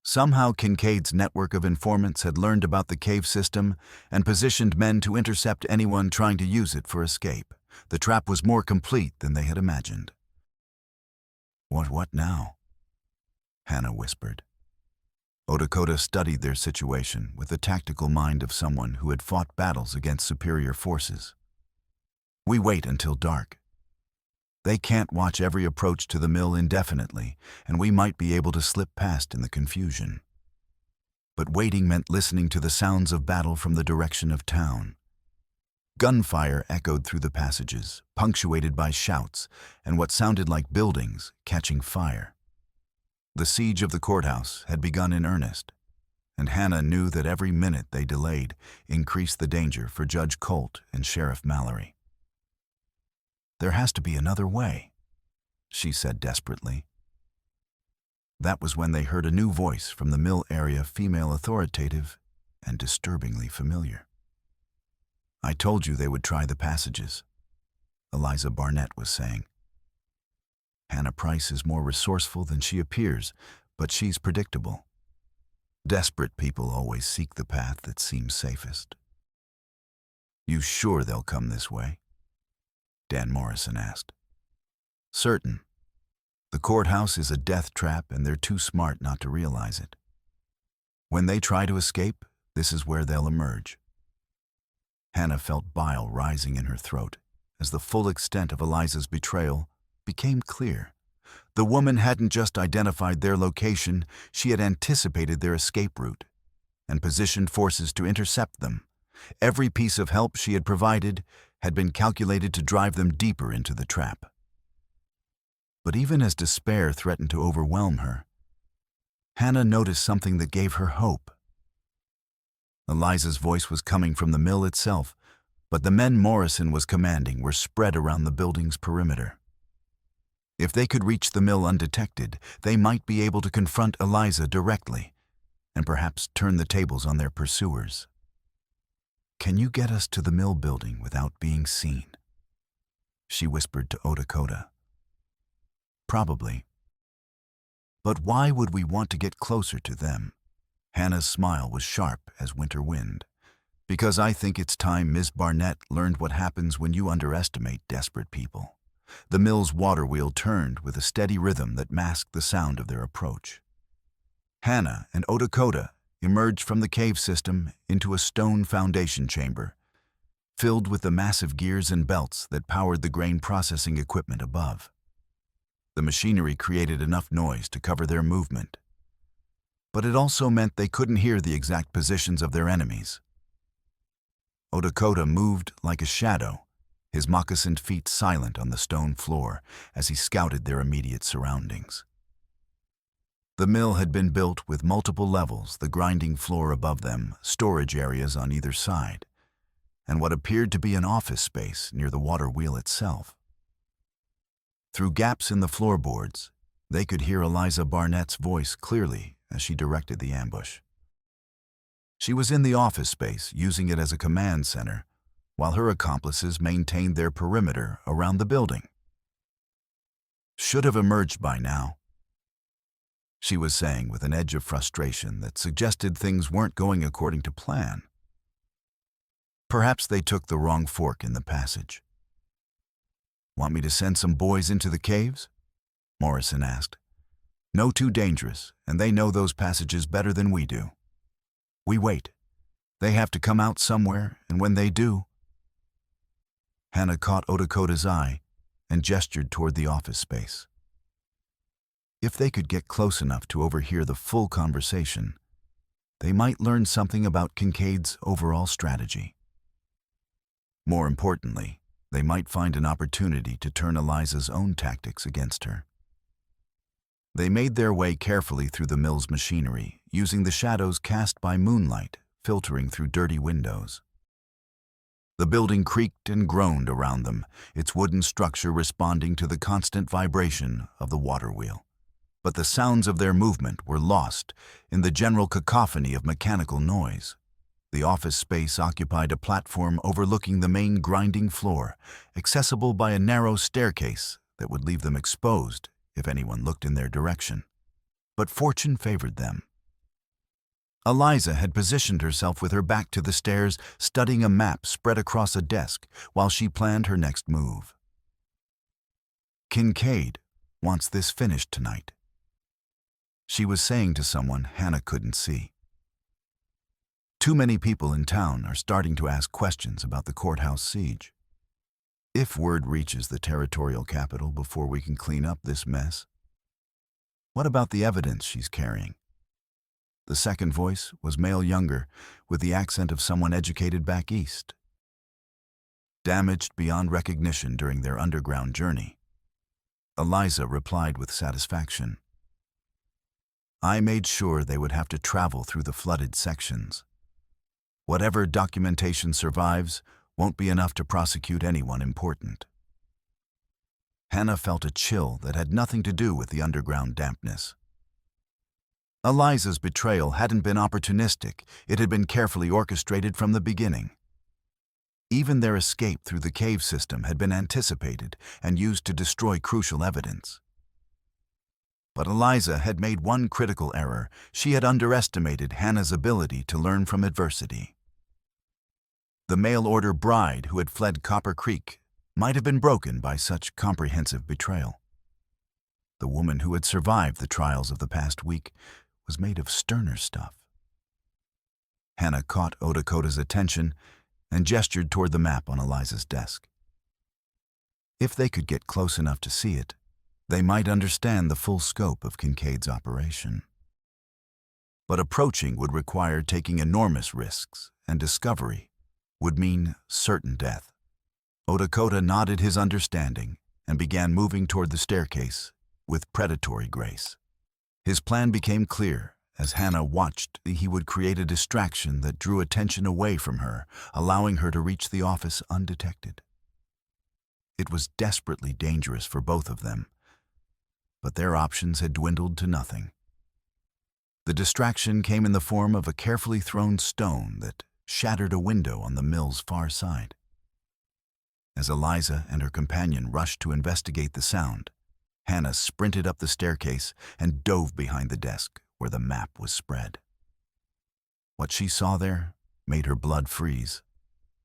Somehow Kincaid's network of informants had learned about the cave system and positioned men to intercept anyone trying to use it for escape. The trap was more complete than they had imagined. What now?" Hannah whispered. Dakota studied their situation with the tactical mind of someone who had fought battles against superior forces. "We wait until dark. They can't watch every approach to the mill indefinitely, and we might be able to slip past in the confusion." But waiting meant listening to the sounds of battle from the direction of town. Gunfire echoed through the passages, punctuated by shouts and what sounded like buildings catching fire. The siege of the courthouse had begun in earnest, and Hannah knew that every minute they delayed increased the danger for Judge Colt and Sheriff Mallory. "There has to be another way," she said desperately. That was when they heard a new voice from the mill area, female, authoritative, and disturbingly familiar. "I told you they would try the passages," Eliza Barnett was saying. "Hannah Price is more resourceful than she appears, but she's predictable. Desperate people always seek the path that seems safest. "You sure they'll come this way?" Dan Morrison asked. "Certain. The courthouse is a death trap and they're too smart not to realize it. When they try to escape, this is where they'll emerge." Hannah felt bile rising in her throat as the full extent of Eliza's betrayal became clear. The woman hadn't just identified their location, she had anticipated their escape route and positioned forces to intercept them. Every piece of help she had provided had been calculated to drive them deeper into the trap. But even as despair threatened to overwhelm her, Hannah noticed something that gave her hope. Eliza's voice was coming from the mill itself, but the men Morrison was commanding were spread around the building's perimeter. If they could reach the mill undetected, they might be able to confront Eliza directly and perhaps turn the tables on their pursuers. "Can you get us to the mill building without being seen?" she whispered to Dakota. "Probably. But why would we want to get closer to them?" Hannah's smile was sharp as winter wind. "Because I think it's time Miss Barnett learned what happens when you underestimate desperate people." The mill's water wheel turned with a steady rhythm that masked the sound of their approach. Hannah and Dakota emerged from the cave system into a stone foundation chamber, filled with the massive gears and belts that powered the grain processing equipment above. The machinery created enough noise to cover their movement, but it also meant they couldn't hear the exact positions of their enemies. Dakota moved like a shadow, his moccasined feet silent on the stone floor as he scouted their immediate surroundings. The mill had been built with multiple levels, the grinding floor above them, storage areas on either side, and what appeared to be an office space near the water wheel itself. Through gaps in the floorboards, they could hear Eliza Barnett's voice clearly as she directed the ambush. She was in the office space, using it as a command center, while her accomplices maintained their perimeter around the building. "Should have emerged by now," she was saying with an edge of frustration that suggested things weren't going according to plan. Perhaps they took the wrong fork in the passage. "Want me to send some boys into the caves?" Morrison asked. "No too dangerous, and they know those passages better than we do. We wait. They have to come out somewhere, and when they do—" Hannah caught Dakota's eye and gestured toward the office space. If they could get close enough to overhear the full conversation, they might learn something about Kincaid's overall strategy. More importantly, they might find an opportunity to turn Eliza's own tactics against her. They made their way carefully through the mill's machinery, using the shadows cast by moonlight filtering through dirty windows. The building creaked and groaned around them, its wooden structure responding to the constant vibration of the water wheel. But the sounds of their movement were lost in the general cacophony of mechanical noise. The office space occupied a platform overlooking the main grinding floor, accessible by a narrow staircase that would leave them exposed if anyone looked in their direction. But fortune favored them. Eliza had positioned herself with her back to the stairs, studying a map spread across a desk while she planned her next move. "Kincaid wants this finished tonight," she was saying to someone Hannah couldn't see. "Too many people in town are starting to ask questions about the courthouse siege. If word reaches the territorial capital before we can clean up this mess." "What about the evidence she's carrying?" The second voice was male, younger, with the accent of someone educated back east. "Damaged beyond recognition during their underground journey," Eliza replied with satisfaction. "I made sure they would have to travel through the flooded sections. Whatever documentation survives won't be enough to prosecute anyone important." Hannah felt a chill that had nothing to do with the underground dampness. Eliza's betrayal hadn't been opportunistic, it had been carefully orchestrated from the beginning. Even their escape through the cave system had been anticipated and used to destroy crucial evidence. But Eliza had made one critical error. She had underestimated Hannah's ability to learn from adversity. The mail-order bride who had fled Copper Creek might have been broken by such comprehensive betrayal. The woman who had survived the trials of the past week was made of sterner stuff. Hannah caught Dakota's attention and gestured toward the map on Eliza's desk. If they could get close enough to see it, they might understand the full scope of Kincaid's operation. But approaching would require taking enormous risks, and discovery would mean certain death. Dakota nodded his understanding and began moving toward the staircase with predatory grace. His plan became clear as Hannah watched. He would create a distraction that drew attention away from her, allowing her to reach the office undetected. It was desperately dangerous for both of them, but their options had dwindled to nothing. The distraction came in the form of a carefully thrown stone that shattered a window on the mill's far side. As Eliza and her companion rushed to investigate the sound, Hannah sprinted up the staircase and dove behind the desk where the map was spread. What she saw there made her blood freeze.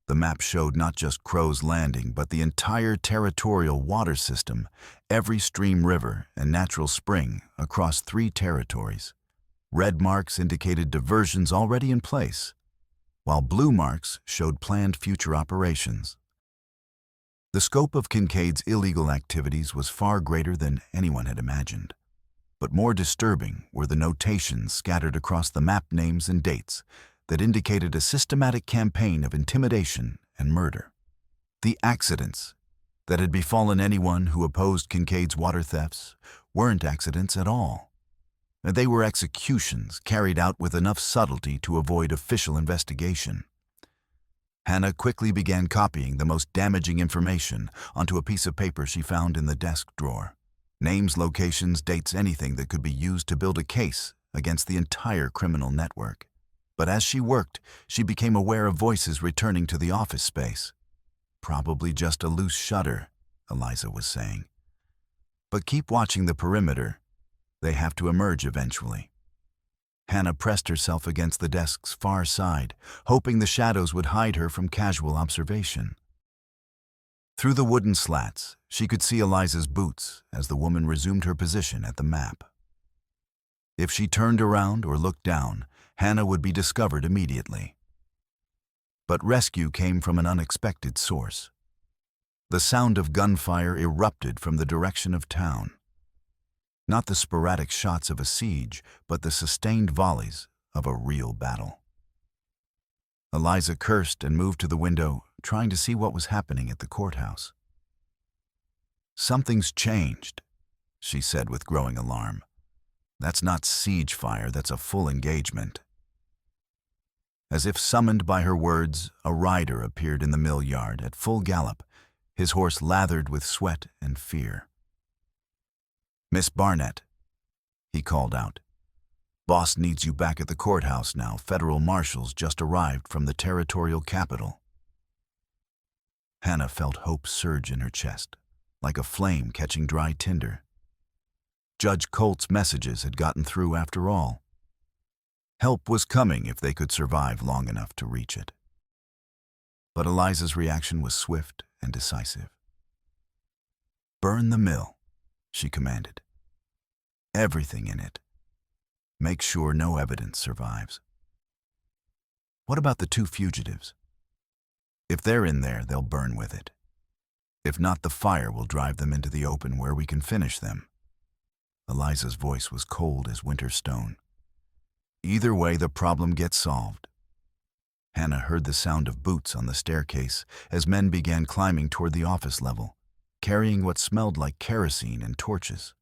The map showed not just Crow's Landing, but the entire territorial water system, every stream, river, and natural spring across 3 territories. Red marks indicated diversions already in place, while blue marks showed planned future operations. The scope of Kincaid's illegal activities was far greater than anyone had imagined. But more disturbing were the notations scattered across the map names and dates that indicated a systematic campaign of intimidation and murder. The accidents that had befallen anyone who opposed Kincaid's water thefts weren't accidents at all. They were executions carried out with enough subtlety to avoid official investigation. Hannah quickly began copying the most damaging information onto a piece of paper she found in the desk drawer. Names, locations, dates, anything that could be used to build a case against the entire criminal network. But as she worked, she became aware of voices returning to the office space. Probably just a loose shutter, Eliza was saying. But keep watching the perimeter. They have to emerge eventually. Hannah pressed herself against the desk's far side, hoping the shadows would hide her from casual observation. Through the wooden slats, she could see Eliza's boots as the woman resumed her position at the map. If she turned around or looked down, Hannah would be discovered immediately. But rescue came from an unexpected source. The sound of gunfire erupted from the direction of town. Not the sporadic shots of a siege, but the sustained volleys of a real battle. Eliza cursed and moved to the window, trying to see what was happening at the courthouse. "Something's changed," she said with growing alarm. "That's not siege fire, that's a full engagement." As if summoned by her words, a rider appeared in the mill yard at full gallop, his horse lathered with sweat and fear. "Miss Barnett," he called out. "Boss needs you back at the courthouse now. Federal marshals just arrived from the territorial capital." Hannah felt hope surge in her chest, like a flame catching dry tinder. Judge Colt's messages had gotten through after all. Help was coming if they could survive long enough to reach it. But Eliza's reaction was swift and decisive. "Burn the mill," she commanded. "Everything in it. Make sure no evidence survives." "What about the 2 fugitives? If they're in there, they'll burn with it. If not, the fire will drive them into the open where we can finish them." Eliza's voice was cold as winter stone. "Either way, the problem gets solved." Hannah heard the sound of boots on the staircase as men began climbing toward the office level, carrying what smelled like kerosene and torches.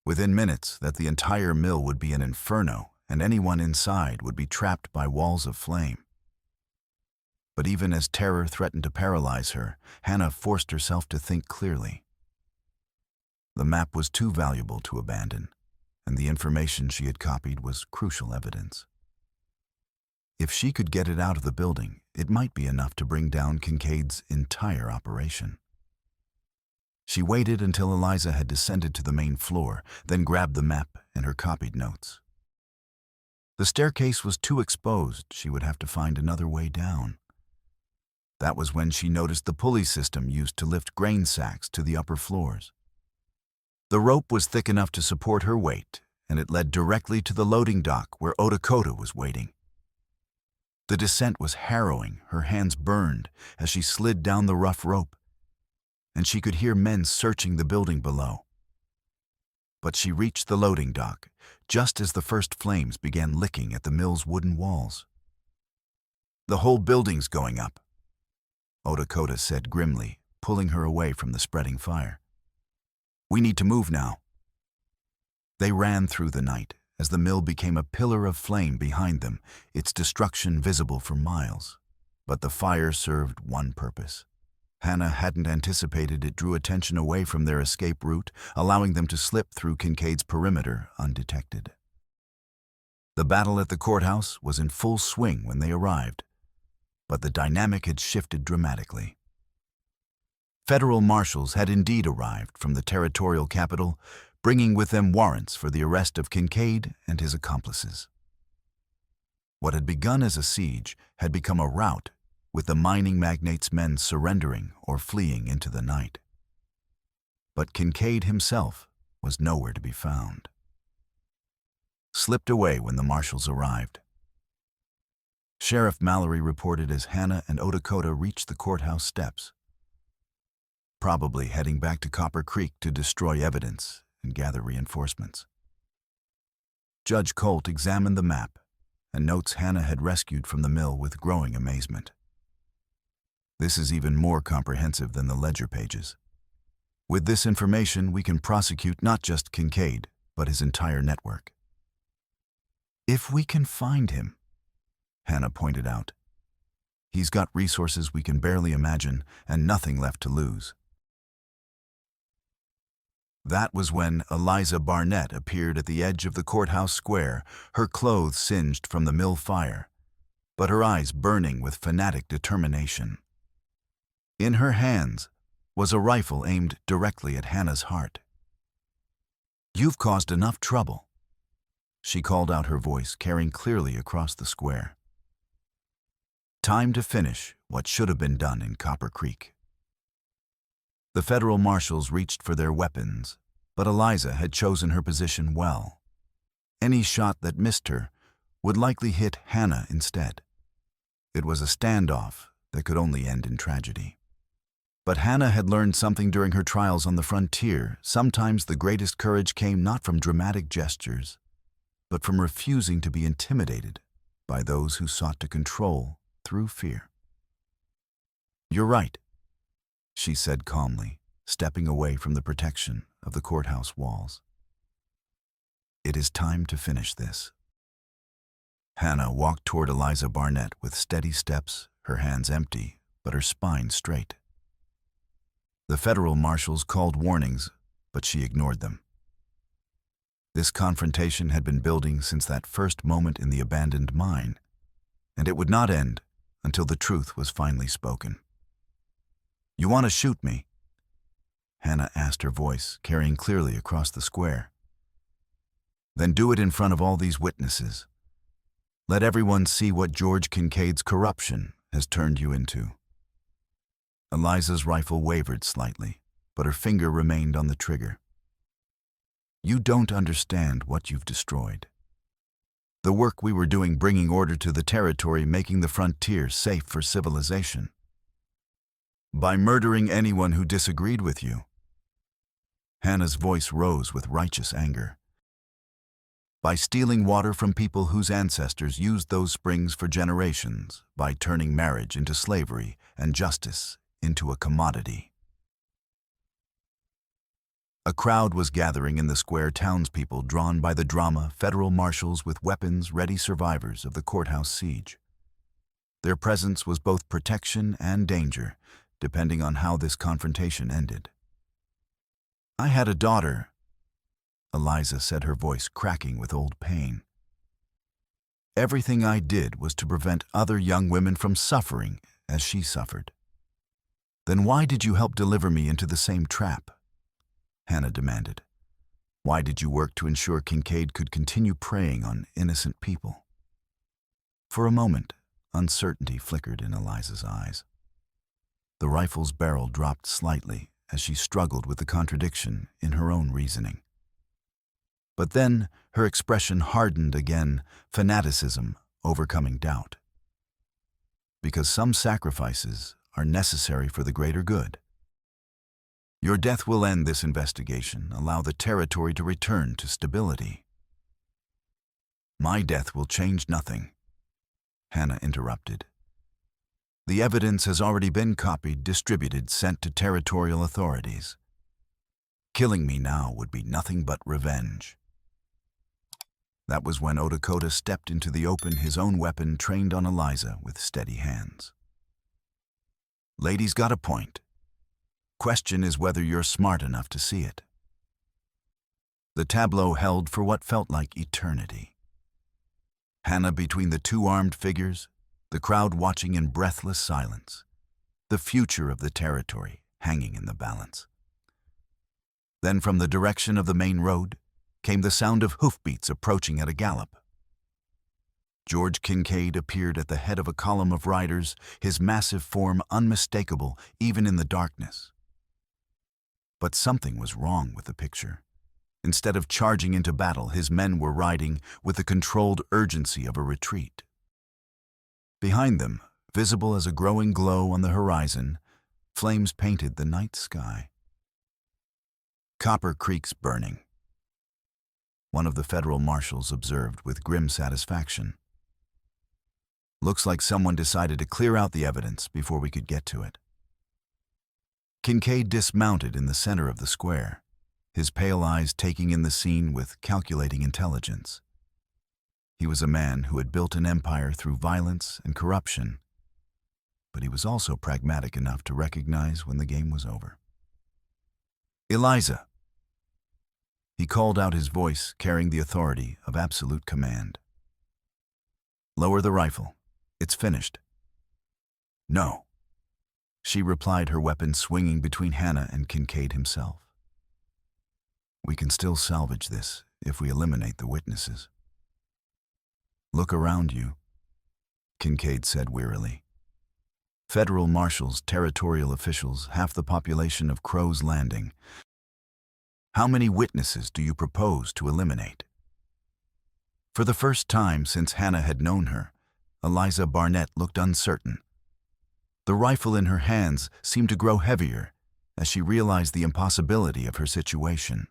Within minutes, that the entire mill would be an inferno, and anyone inside would be trapped by walls of flame. But even as terror threatened to paralyze her, Hannah forced herself to think clearly. The map was too valuable to abandon, and the information she had copied was crucial evidence. If she could get it out of the building, it might be enough to bring down Kincaid's entire operation. She waited until Eliza had descended to the main floor, then grabbed the map and her copied notes. The staircase was too exposed. She would have to find another way down. That was when she noticed the pulley system used to lift grain sacks to the upper floors. The rope was thick enough to support her weight, and it led directly to the loading dock where Dakota was waiting. The descent was harrowing. Her hands burned as she slid down the rough rope, and she could hear men searching the building below. But she reached the loading dock just as the first flames began licking at the mill's wooden walls. "The whole building's going up," Dakota said grimly, pulling her away from the spreading fire. "We need to move now." They ran through the night as the mill became a pillar of flame behind them, its destruction visible for miles. But the fire served one purpose. Hannah hadn't anticipated it drew attention away from their escape route, allowing them to slip through Kincaid's perimeter undetected. The battle at the courthouse was in full swing when they arrived, but the dynamic had shifted dramatically. Federal marshals had indeed arrived from the territorial capital, bringing with them warrants for the arrest of Kincaid and his accomplices. What had begun as a siege had become a rout, with the mining magnate's men surrendering or fleeing into the night. But Kincaid himself was nowhere to be found. Slipped away when the marshals arrived. Sheriff Mallory reported as Hannah and Dakota reached the courthouse steps, probably heading back to Copper Creek to destroy evidence and gather reinforcements. Judge Colt examined the map and notes Hannah had rescued from the mill with growing amazement. This is even more comprehensive than the ledger pages. With this information, we can prosecute not just Kincaid, but his entire network. "If we can find him," Hannah pointed out. "He's got resources we can barely imagine and nothing left to lose." That was when Eliza Barnett appeared at the edge of the courthouse square, her clothes singed from the mill fire, but her eyes burning with fanatic determination. In her hands was a rifle aimed directly at Hannah's heart. "You've caused enough trouble," she called out, her voice carrying clearly across the square. Time to finish what should have been done in Copper Creek. The federal marshals reached for their weapons, but Eliza had chosen her position well. Any shot that missed her would likely hit Hannah instead. It was a standoff that could only end in tragedy. But Hannah had learned something during her trials on the frontier. Sometimes the greatest courage came not from dramatic gestures, but from refusing to be intimidated by those who sought to control through fear. "You're right," she said calmly, stepping away from the protection of the courthouse walls. "It is time to finish this." Hannah walked toward Eliza Barnett with steady steps, her hands empty, but her spine straight. The federal marshals called warnings, but she ignored them. This confrontation had been building since that first moment in the abandoned mine, and it would not end until the truth was finally spoken. "You want to shoot me?" Hannah asked, her voice carrying clearly across the square. "Then do it in front of all these witnesses. Let everyone see what George Kincaid's corruption has turned you into." Eliza's rifle wavered slightly, but her finger remained on the trigger. "You don't understand what you've destroyed. The work we were doing bringing order to the territory, making the frontier safe for civilization. By murdering anyone who disagreed with you." Hannah's voice rose with righteous anger. "By stealing water from people whose ancestors used those springs for generations, by turning marriage into slavery and justice into a commodity." A crowd was gathering in the square, townspeople drawn by the drama, federal marshals with weapons, ready survivors of the courthouse siege. Their presence was both protection and danger, depending on how this confrontation ended. "I had a daughter," Eliza said, her voice cracking with old pain. "Everything I did was to prevent other young women from suffering as she suffered. Then why did you help deliver me into the same trap?" Hannah demanded. Why did you work to ensure Kincaid could continue preying on innocent people? For a moment, uncertainty flickered in Eliza's eyes. The rifle's barrel dropped slightly as she struggled with the contradiction in her own reasoning. But then her expression hardened again, fanaticism overcoming doubt. Because some sacrifices are necessary for the greater good. Your death will end this investigation, allow the territory to return to stability. My death will change nothing, Hannah interrupted. The evidence has already been copied, distributed, sent to territorial authorities. Killing me now would be nothing but revenge. That was when Dakota stepped into the open, his own weapon trained on Eliza with steady hands. Lady's got a point. Question is whether you're smart enough to see it. The tableau held for what felt like eternity. Hannah between the two armed figures, the crowd watching in breathless silence, the future of the territory hanging in the balance. Then from the direction of the main road came the sound of hoofbeats approaching at a gallop. George Kincaid appeared at the head of a column of riders, his massive form unmistakable even in the darkness. But something was wrong with the picture. Instead of charging into battle, his men were riding with the controlled urgency of a retreat. Behind them, visible as a growing glow on the horizon, flames painted the night sky. Copper Creek's burning, one of the federal marshals observed with grim satisfaction. Looks like someone decided to clear out the evidence before we could get to it. Kincaid dismounted in the center of the square, his pale eyes taking in the scene with calculating intelligence. He was a man who had built an empire through violence and corruption, but he was also pragmatic enough to recognize when the game was over. Eliza! He called out, his voice carrying the authority of absolute command. Lower the rifle. It's finished. No, she replied, her weapon swinging between Hannah and Kincaid himself. We can still salvage this if we eliminate the witnesses. Look around you, Kincaid said wearily. Federal marshals, territorial officials, half the population of Crow's Landing. How many witnesses do you propose to eliminate? For the first time since Hannah had known her, Eliza Barnett looked uncertain. The rifle in her hands seemed to grow heavier as she realized the impossibility of her situation.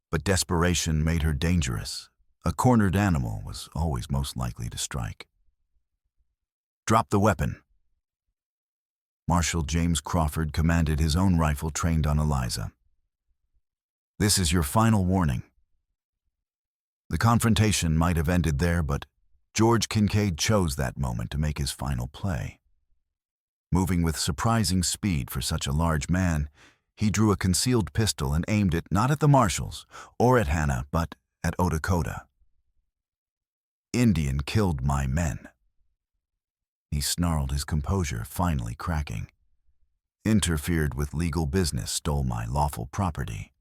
But desperation made her dangerous. A cornered animal was always most likely to strike. Drop the weapon. Marshal James Crawford commanded, his own rifle trained on Eliza. This is your final warning. The confrontation might have ended there, but George Kincaid chose that moment to make his final play. Moving with surprising speed for such a large man, he drew a concealed pistol and aimed it not at the marshals or at Hannah, but at Dakota. Indian killed my men. He snarled, his composure finally cracking. Interfered with legal business, stole my lawful property.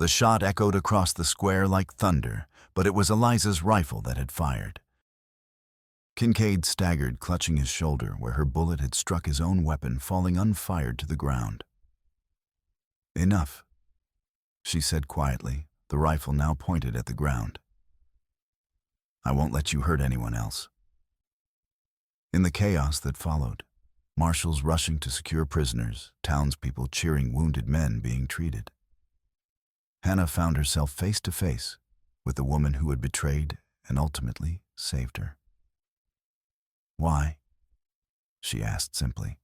The shot echoed across the square like thunder, but it was Eliza's rifle that had fired. Kincaid staggered, clutching his shoulder where her bullet had struck his own weapon, falling unfired to the ground. Enough, she said quietly, the rifle now pointed at the ground. I won't let you hurt anyone else. In the chaos that followed, marshals rushing to secure prisoners, townspeople cheering wounded men being treated, Hannah found herself face to face with the woman who had betrayed and ultimately saved her. Why? She asked simply.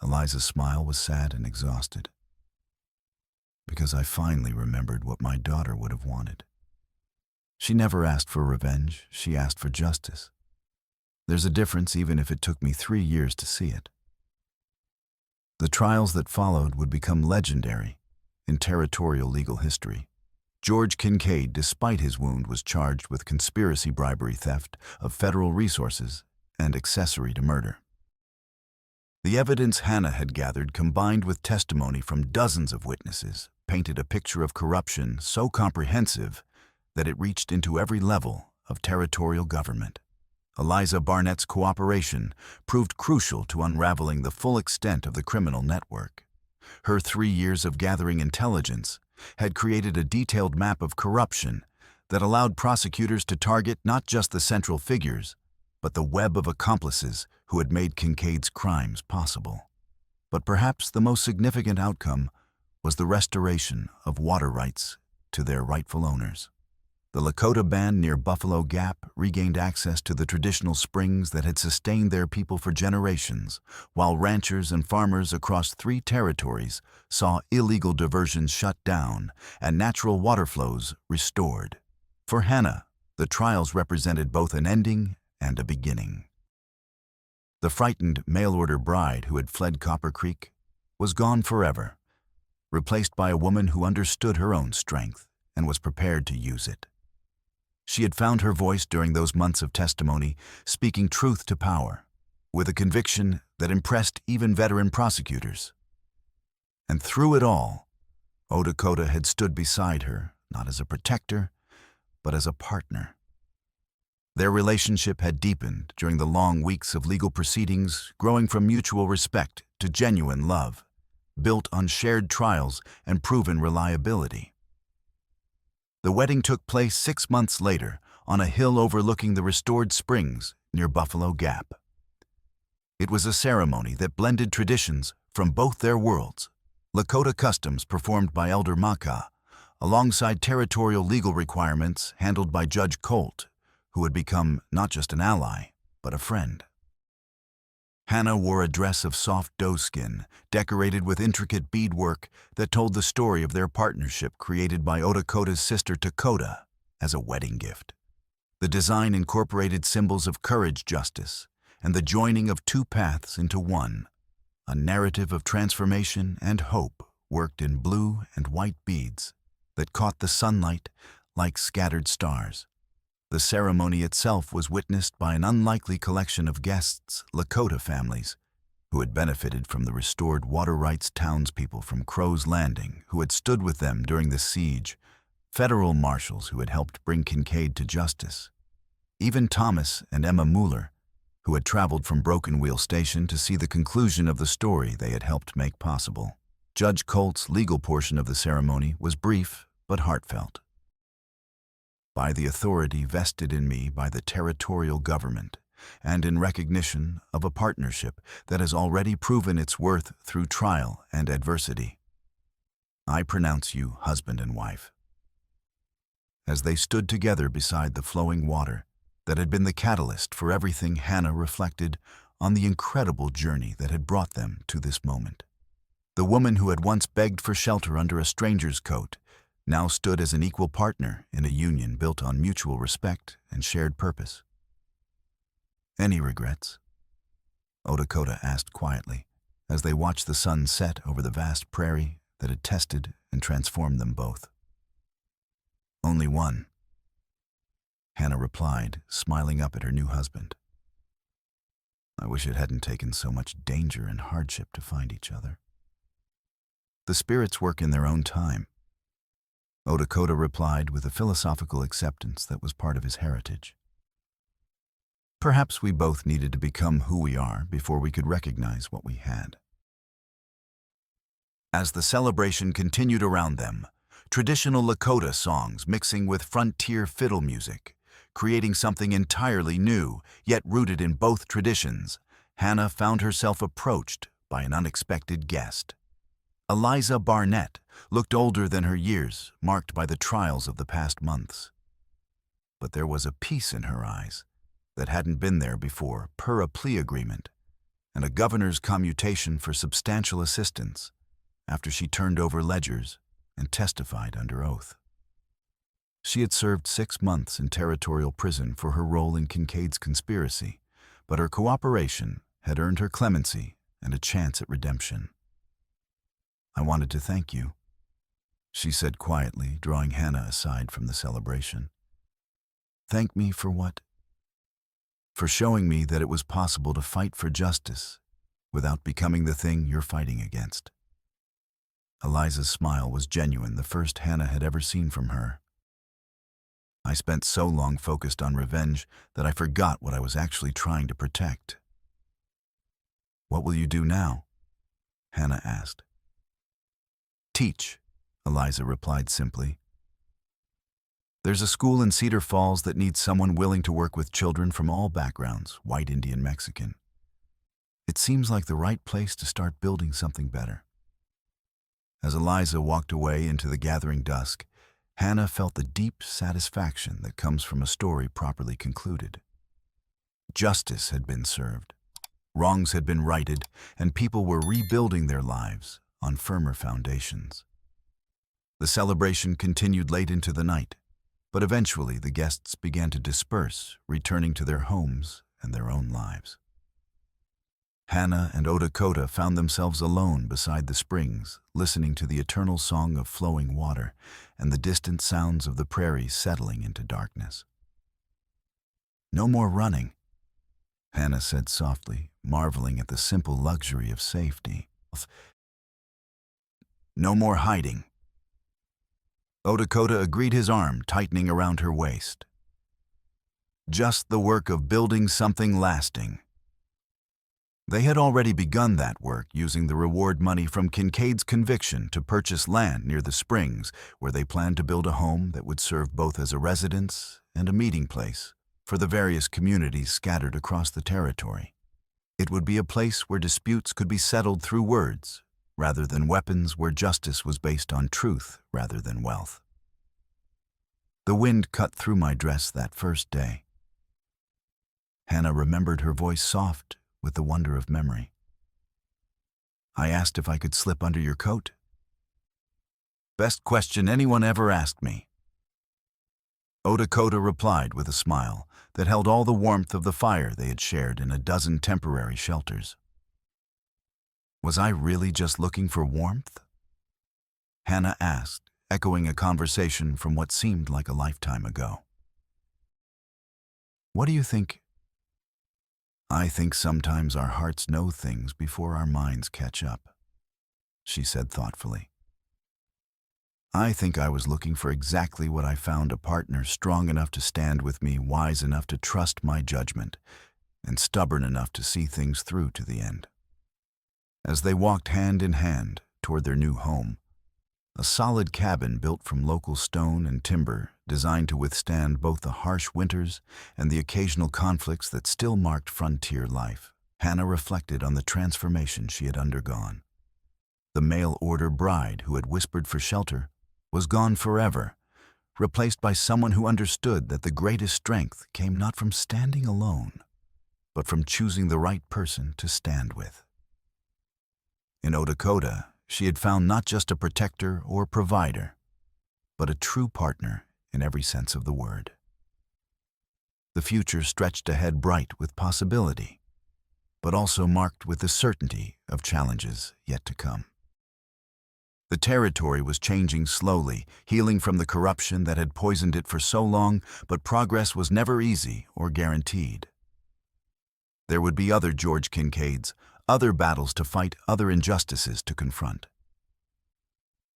Eliza's smile was sad and exhausted. Because I finally remembered what my daughter would have wanted. She never asked for revenge, she asked for justice. There's a difference even if it took me 3 years to see it. The trials that followed would become legendary in territorial legal history. George Kincaid, despite his wound, was charged with conspiracy, bribery, theft of federal resources, and accessory to murder. The evidence Hannah had gathered, combined with testimony from dozens of witnesses, painted a picture of corruption so comprehensive that it reached into every level of territorial government. Eliza Barnett's cooperation proved crucial to unraveling the full extent of the criminal network. Her 3 years of gathering intelligence had created a detailed map of corruption that allowed prosecutors to target not just the central figures, but the web of accomplices who had made Kincaid's crimes possible. But perhaps the most significant outcome was the restoration of water rights to their rightful owners. The Lakota band near Buffalo Gap regained access to the traditional springs that had sustained their people for generations, while ranchers and farmers across 3 territories saw illegal diversions shut down and natural water flows restored. For Hannah, the trials represented both an ending and a beginning. The frightened mail-order bride who had fled Copper Creek was gone forever, replaced by a woman who understood her own strength and was prepared to use it. She had found her voice during those months of testimony, speaking truth to power, with a conviction that impressed even veteran prosecutors. And through it all, Dakota had stood beside her, not as a protector, but as a partner. Their relationship had deepened during the long weeks of legal proceedings, growing from mutual respect to genuine love, built on shared trials and proven reliability. The wedding took place 6 months later on a hill overlooking the restored springs near Buffalo Gap. It was a ceremony that blended traditions from both their worlds, Lakota customs performed by Elder Maka, alongside territorial legal requirements handled by Judge Colt, who had become not just an ally, but a friend. Hannah wore a dress of soft doeskin, decorated with intricate beadwork that told the story of their partnership created by Dakota's sister Dakota as a wedding gift. The design incorporated symbols of courage, justice, and the joining of 2 paths into one, a narrative of transformation and hope worked in blue and white beads that caught the sunlight like scattered stars. The ceremony itself was witnessed by an unlikely collection of guests, Lakota families, who had benefited from the restored water rights, townspeople from Crow's Landing who had stood with them during the siege, federal marshals who had helped bring Kincaid to justice, even Thomas and Emma Mueller, who had traveled from Broken Wheel Station to see the conclusion of the story they had helped make possible. Judge Colt's legal portion of the ceremony was brief but heartfelt. By the authority vested in me by the territorial government, and in recognition of a partnership that has already proven its worth through trial and adversity, I pronounce you husband and wife. As they stood together beside the flowing water that had been the catalyst for everything, Hannah reflected on the incredible journey that had brought them to this moment. The woman who had once begged for shelter under a stranger's coat now stood as an equal partner in a union built on mutual respect and shared purpose. "Any regrets?" Dakota asked quietly, as they watched the sun set over the vast prairie that had tested and transformed them both. "Only one," Hannah replied, smiling up at her new husband. "I wish it hadn't taken so much danger and hardship to find each other. The spirits work in their own time," Dakota replied with a philosophical acceptance that was part of his heritage. "Perhaps we both needed to become who we are before we could recognize what we had." As the celebration continued around them, traditional Lakota songs mixing with frontier fiddle music, creating something entirely new, yet rooted in both traditions, Hannah found herself approached by an unexpected guest. Eliza Barnett looked older than her years, marked by the trials of the past months. But there was a peace in her eyes that hadn't been there before, per a plea agreement, and a governor's commutation for substantial assistance after she turned over ledgers and testified under oath. She had served 6 months in territorial prison for her role in Kincaid's conspiracy, but her cooperation had earned her clemency and a chance at redemption. "I wanted to thank you," she said quietly, drawing Hannah aside from the celebration. "Thank me for what? For showing me that it was possible to fight for justice, without becoming the thing you're fighting against. Eliza's smile was genuine, the first Hannah had ever seen from her. I spent so long focused on revenge that I forgot what I was actually trying to protect. "What will you do now?" Hannah asked. "Teach," Eliza replied simply. "There's a school in Cedar Falls that needs someone willing to work with children from all backgrounds, white, Indian, Mexican. It seems like the right place to start building something better." As Eliza walked away into the gathering dusk, Hannah felt the deep satisfaction that comes from a story properly concluded. Justice had been served, wrongs had been righted, and people were rebuilding their lives on firmer foundations. The celebration continued late into the night, but eventually the guests began to disperse, returning to their homes and their own lives. Hannah and Dakota found themselves alone beside the springs, listening to the eternal song of flowing water and the distant sounds of the prairies settling into darkness. "No more running," Hannah said softly, marveling at the simple luxury of safety. "No more hiding." Dakota agreed, his arm tightening around her waist. "Just the work of building something lasting." They had already begun that work, using the reward money from Kincaid's conviction to purchase land near the springs, where they planned to build a home that would serve both as a residence and a meeting place for the various communities scattered across the territory. It would be a place where disputes could be settled through words, rather than weapons, where justice was based on truth rather than wealth. The wind cut through my dress that first day. Hannah remembered her voice soft with the wonder of memory. "I asked if I could slip under your coat." "Best question anyone ever asked me." Dakota replied with a smile that held all the warmth of the fire they had shared in a dozen temporary shelters. "Was I really just looking for warmth?" Hannah asked, echoing a conversation from what seemed like a lifetime ago. "What do you think?" "I think sometimes our hearts know things before our minds catch up," she said thoughtfully. "I think I was looking for exactly what I found: a partner strong enough to stand with me, wise enough to trust my judgment, and stubborn enough to see things through to the end." As they walked hand in hand toward their new home, a solid cabin built from local stone and timber, designed to withstand both the harsh winters and the occasional conflicts that still marked frontier life, Hannah reflected on the transformation she had undergone. The mail-order bride who had whispered for shelter was gone forever, replaced by someone who understood that the greatest strength came not from standing alone, but from choosing the right person to stand with. In Dakota, she had found not just a protector or provider, but a true partner in every sense of the word. The future stretched ahead, bright with possibility, but also marked with the certainty of challenges yet to come. The territory was changing slowly, healing from the corruption that had poisoned it for so long, but progress was never easy or guaranteed. There would be other George Kincaids, other battles to fight, other injustices to confront.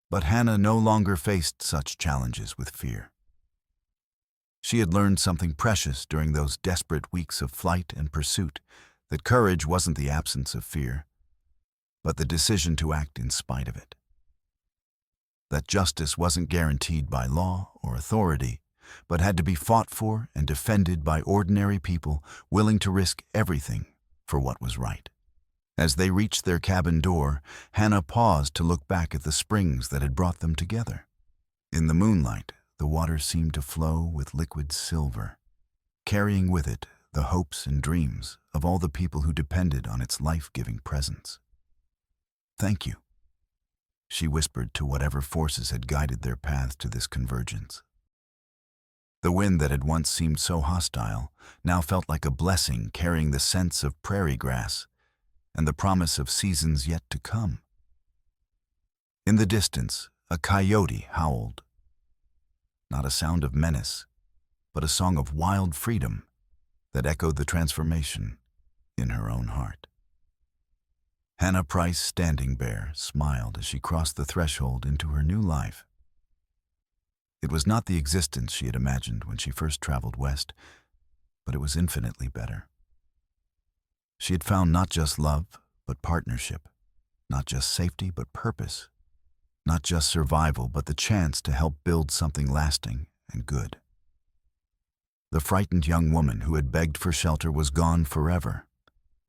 But Hannah no longer faced such challenges with fear. She had learned something precious during those desperate weeks of flight and pursuit, that courage wasn't the absence of fear, but the decision to act in spite of it. That justice wasn't guaranteed by law or authority, but had to be fought for and defended by ordinary people willing to risk everything for what was right. As they reached their cabin door, Hannah paused to look back at the springs that had brought them together. In the moonlight, the water seemed to flow with liquid silver, carrying with it the hopes and dreams of all the people who depended on its life-giving presence. "Thank you," she whispered to whatever forces had guided their path to this convergence. The wind that had once seemed so hostile now felt like a blessing, carrying the scents of prairie grass and the promise of seasons yet to come. In the distance, a coyote howled. Not a sound of menace, but a song of wild freedom that echoed the transformation in her own heart. Hannah Price Standing Bear smiled as she crossed the threshold into her new life. It was not the existence she had imagined when she first traveled west, but it was infinitely better. She had found not just love, but partnership, not just safety, but purpose, not just survival, but the chance to help build something lasting and good. The frightened young woman who had begged for shelter was gone forever,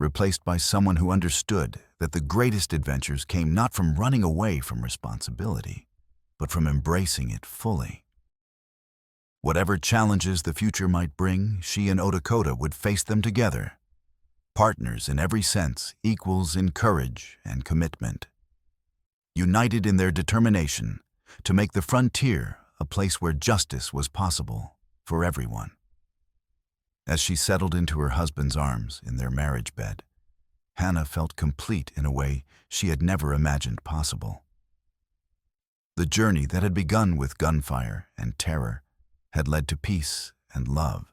replaced by someone who understood that the greatest adventures came not from running away from responsibility, but from embracing it fully. Whatever challenges the future might bring, she and Dakota would face them together. Partners in every sense, equals in courage and commitment. United in their determination to make the frontier a place where justice was possible for everyone. As she settled into her husband's arms in their marriage bed, Hannah felt complete in a way she had never imagined possible. The journey that had begun with gunfire and terror had led to peace and love,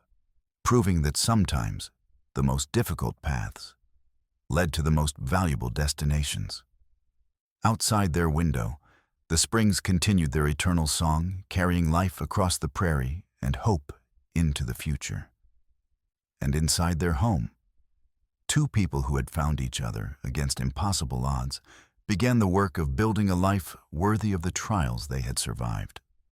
proving that sometimes the most difficult paths led to the most valuable destinations. Outside their window, the Springs continued their eternal song, carrying life across the prairie and hope into the future. And inside their home, two people who had found each other against impossible odds began the work of building a life worthy of the trials they had survived.